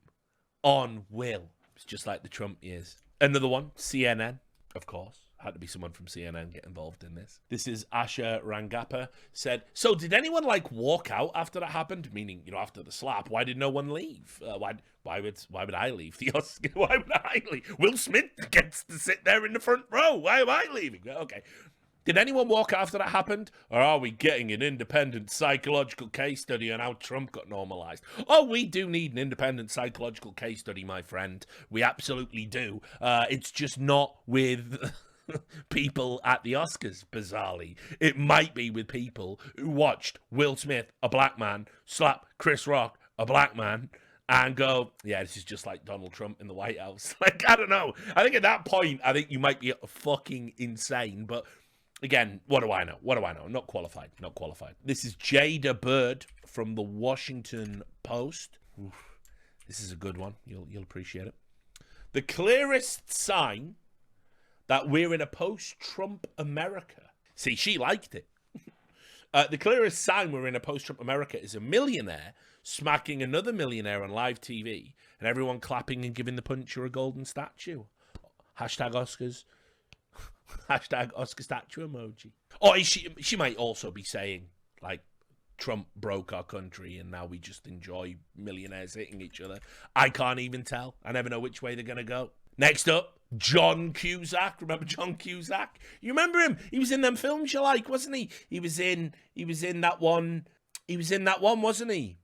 on Will. It's just like the Trump years. Another one, CNN, of course. Had to be someone from CNN get involved in this. This is Asha Rangappa said, so did anyone walk out after that happened? Meaning, after the slap, why did no one leave? Why would I leave the Oscar? Why would I leave? Will Smith gets to sit there in the front row. Why am I leaving? Okay. Did anyone walk out after that happened? Or are we getting an independent psychological case study on how Trump got normalized? Oh, we do need an independent psychological case study, my friend. We absolutely do. It's just not with people at the Oscars, bizarrely. It might be with people who watched Will Smith, a black man, slap Chris Rock, a black man, and go, yeah, this is just like Donald Trump in the White House. I don't know. I think at that point, you might be fucking insane, but again, what do I know? I'm not qualified. This is Jada Bird from the Washington Post. Oof, this is a good one. You'll appreciate it. The clearest sign that we're in a post-Trump America. See, she liked it. The clearest sign we're in a post-Trump America is a millionaire smacking another millionaire on live TV and everyone clapping and giving the puncher a golden statue. Hashtag Oscars. Hashtag Oscar statue emoji. Or she might also be saying, Trump broke our country and now we just enjoy millionaires hitting each other. I can't even tell. I never know which way they're going to go. Next up, John Cusack. Remember John Cusack? You remember him? He was in them films you like, wasn't he? He was in that one, wasn't he?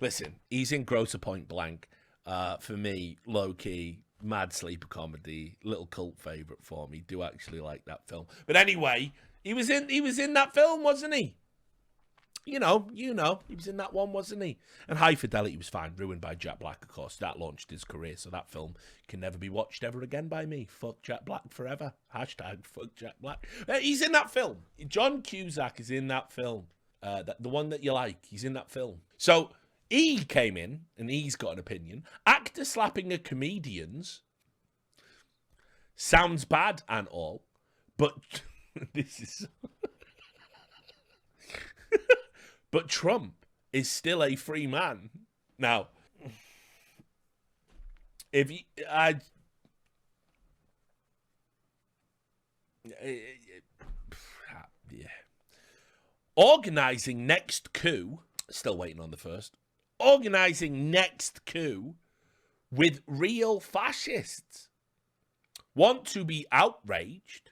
Listen, he's in Grocer Point Blank. For me, low-key, mad sleeper comedy, little cult favourite for me. Do actually like that film. But anyway, he was in that film, wasn't he? You know, he was in that one, wasn't he? And High Fidelity was fine, ruined by Jack Black, of course. That launched his career, so that film can never be watched ever again by me. Fuck Jack Black forever. Hashtag fuck Jack Black. He's in that film. John Cusack is in that film. The one that you like, he's in that film. So he came in, and he's got an opinion. Actor slapping a comedian's sounds bad and all, but this is... But Trump is still a free man. Now, if you, organizing next coup, still waiting on the first. Organizing next coup with real fascists. Want to be outraged?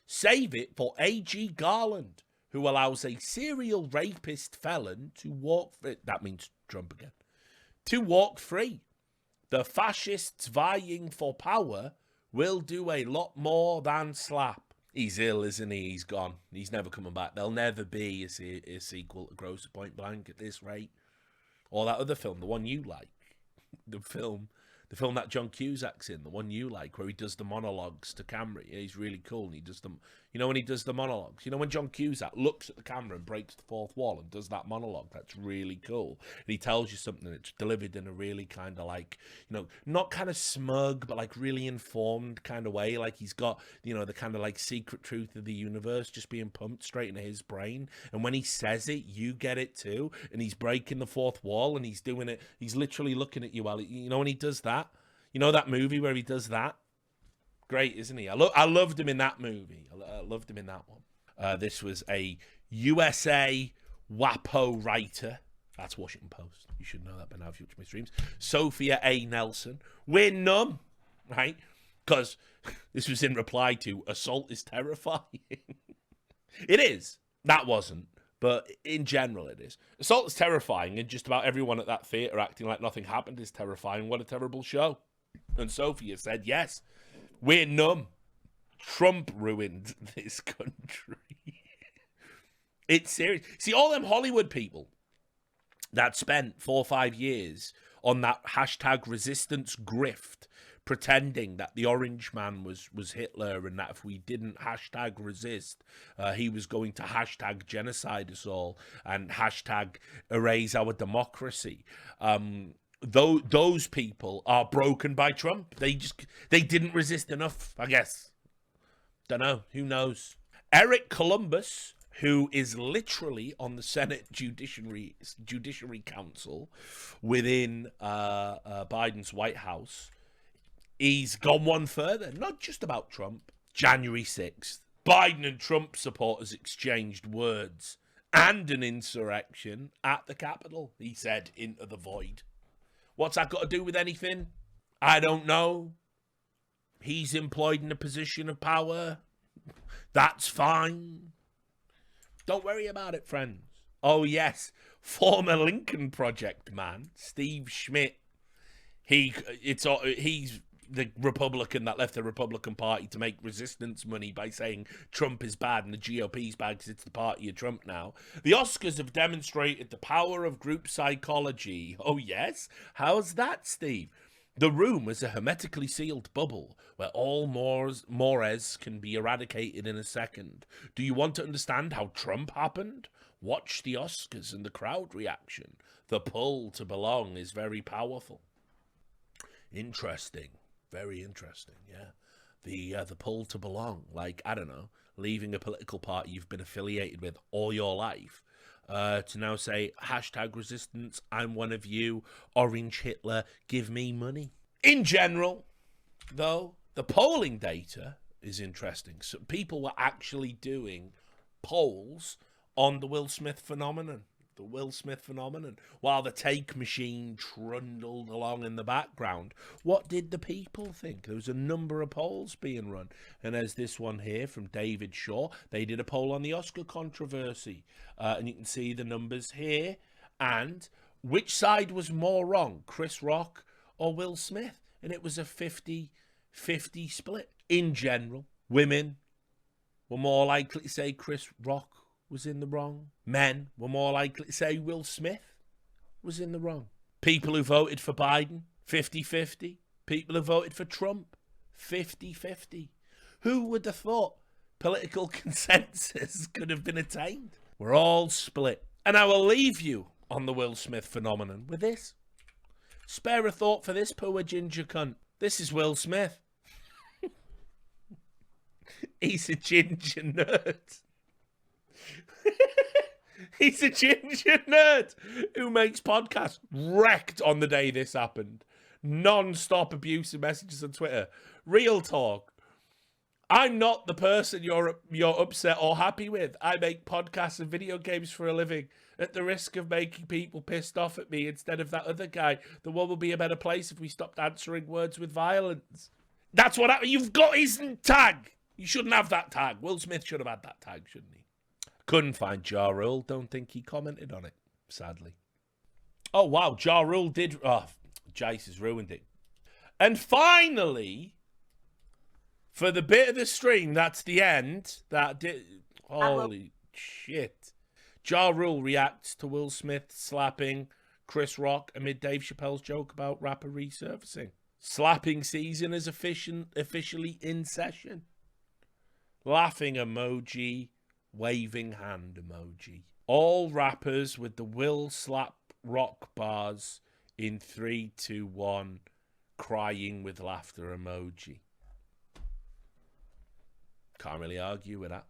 Save it for A.G. Garland, who allows a serial rapist felon to walk free. That means Trump again. To walk free. The fascists vying for power will do a lot more than slap. He's ill, isn't he? He's gone. He's never coming back. There'll never be a sequel to Grocer Point Blank at this rate. Or that other film, the one you like. The film that John Cusack's in, the one you like, where he does the monologues to camera. Yeah, he's really cool. And he does them, You know, when he does the monologues. You know, when John Cusack looks at the camera and breaks the fourth wall and does that monologue. That's really cool. And he tells you something that's delivered in a really kind of like, you know, not kind of smug, but like really informed kind of way. Like he's got, you know, the kind of like secret truth of the universe just being pumped straight into his brain. And when he says it, you get it too. And he's breaking the fourth wall and he's doing it. He's literally looking at you while, you know, when he does that. You know that movie where he does that? Great, isn't he? I loved him in that movie. I loved him in that one. This was a USA WAPO writer. That's Washington Post. You should know that by now if you watch my streams. Sophia A. Nelson. We're numb, right? Because this was in reply to assault is terrifying. It is. That wasn't. But in general, it is. Assault is terrifying, and just about everyone at that theatre acting like nothing happened is terrifying. What a terrible show. And Sophia said, yes, we're numb. Trump ruined this country. It's serious. See, all them Hollywood people that spent 4 or 5 years on that hashtag resistance grift, pretending that the orange man was Hitler and that if we didn't hashtag resist, he was going to hashtag genocide us all and hashtag erase our democracy. Those people are broken by Trump. They didn't resist enough, I guess. Don't know. Who knows? Eric Columbus, who is literally on the Senate Judiciary Council within Biden's White House, he's gone one further. Not just about Trump. January 6th, Biden and Trump supporters exchanged words and an insurrection at the Capitol, he said into the void. What's that got to do with anything? I don't know. He's employed in a position of power. That's fine. Don't worry about it, friends. Oh, yes. Former Lincoln Project man, Steve Schmidt. He's the Republican that left the Republican Party to make resistance money by saying Trump is bad and the GOP's bad because it's the party of Trump now. The Oscars have demonstrated the power of group psychology. Oh, yes? How's that, Steve? The room is a hermetically sealed bubble where all mores can be eradicated in a second. Do you want to understand how Trump happened? Watch the Oscars and the crowd reaction. The pull to belong is very powerful. Interesting. Very interesting, yeah. The pull to belong, like, I don't know, leaving a political party you've been affiliated with all your life, to now say, hashtag resistance, I'm one of you, Orange Hitler, give me money. In general, though, the polling data is interesting. So people were actually doing polls on the Will Smith phenomenon. The Will Smith phenomenon, while the take machine trundled along in the background. What did the people think? There was a number of polls being run. And there's this one here from David Shaw. They did a poll on the Oscar controversy. And you can see the numbers here. And which side was more wrong, Chris Rock or Will Smith? And it was a 50-50 split. In general, women were more likely to say Chris Rock was in the wrong. Men were more likely to say Will Smith was in the wrong. People who voted for Biden, 50-50. People who voted for Trump, 50-50. Who would have thought political consensus could have been attained? We're all split. And I will leave you on the Will Smith phenomenon with this. Spare a thought for this poor ginger cunt. This is Will Smith. He's a ginger nerd. He's a ginger nerd who makes podcasts. Wrecked on the day this happened. Non-stop abusive messages on Twitter. Real talk. I'm not the person you're upset or happy with. I make podcasts and video games for a living at the risk of making people pissed off at me instead of that other guy. The world will be a better place if we stopped answering words with violence. That's what happened. You've got his tag. You shouldn't have that tag. Will Smith should have had that tag, shouldn't he? Couldn't find Ja Rule. Don't think he commented on it, sadly. Oh, wow. Ja Rule did... Oh, Jace has ruined it. And finally, for the bit of the stream, that's the end. That did... Holy shit. Ja Rule reacts to Will Smith slapping Chris Rock amid Dave Chappelle's joke about rapper resurfacing. Slapping season is officially in session. laughing emoji, waving hand emoji. All rappers with the will slap rock bars in 3, 2, 1, crying with laughter emoji. Can't really argue with that.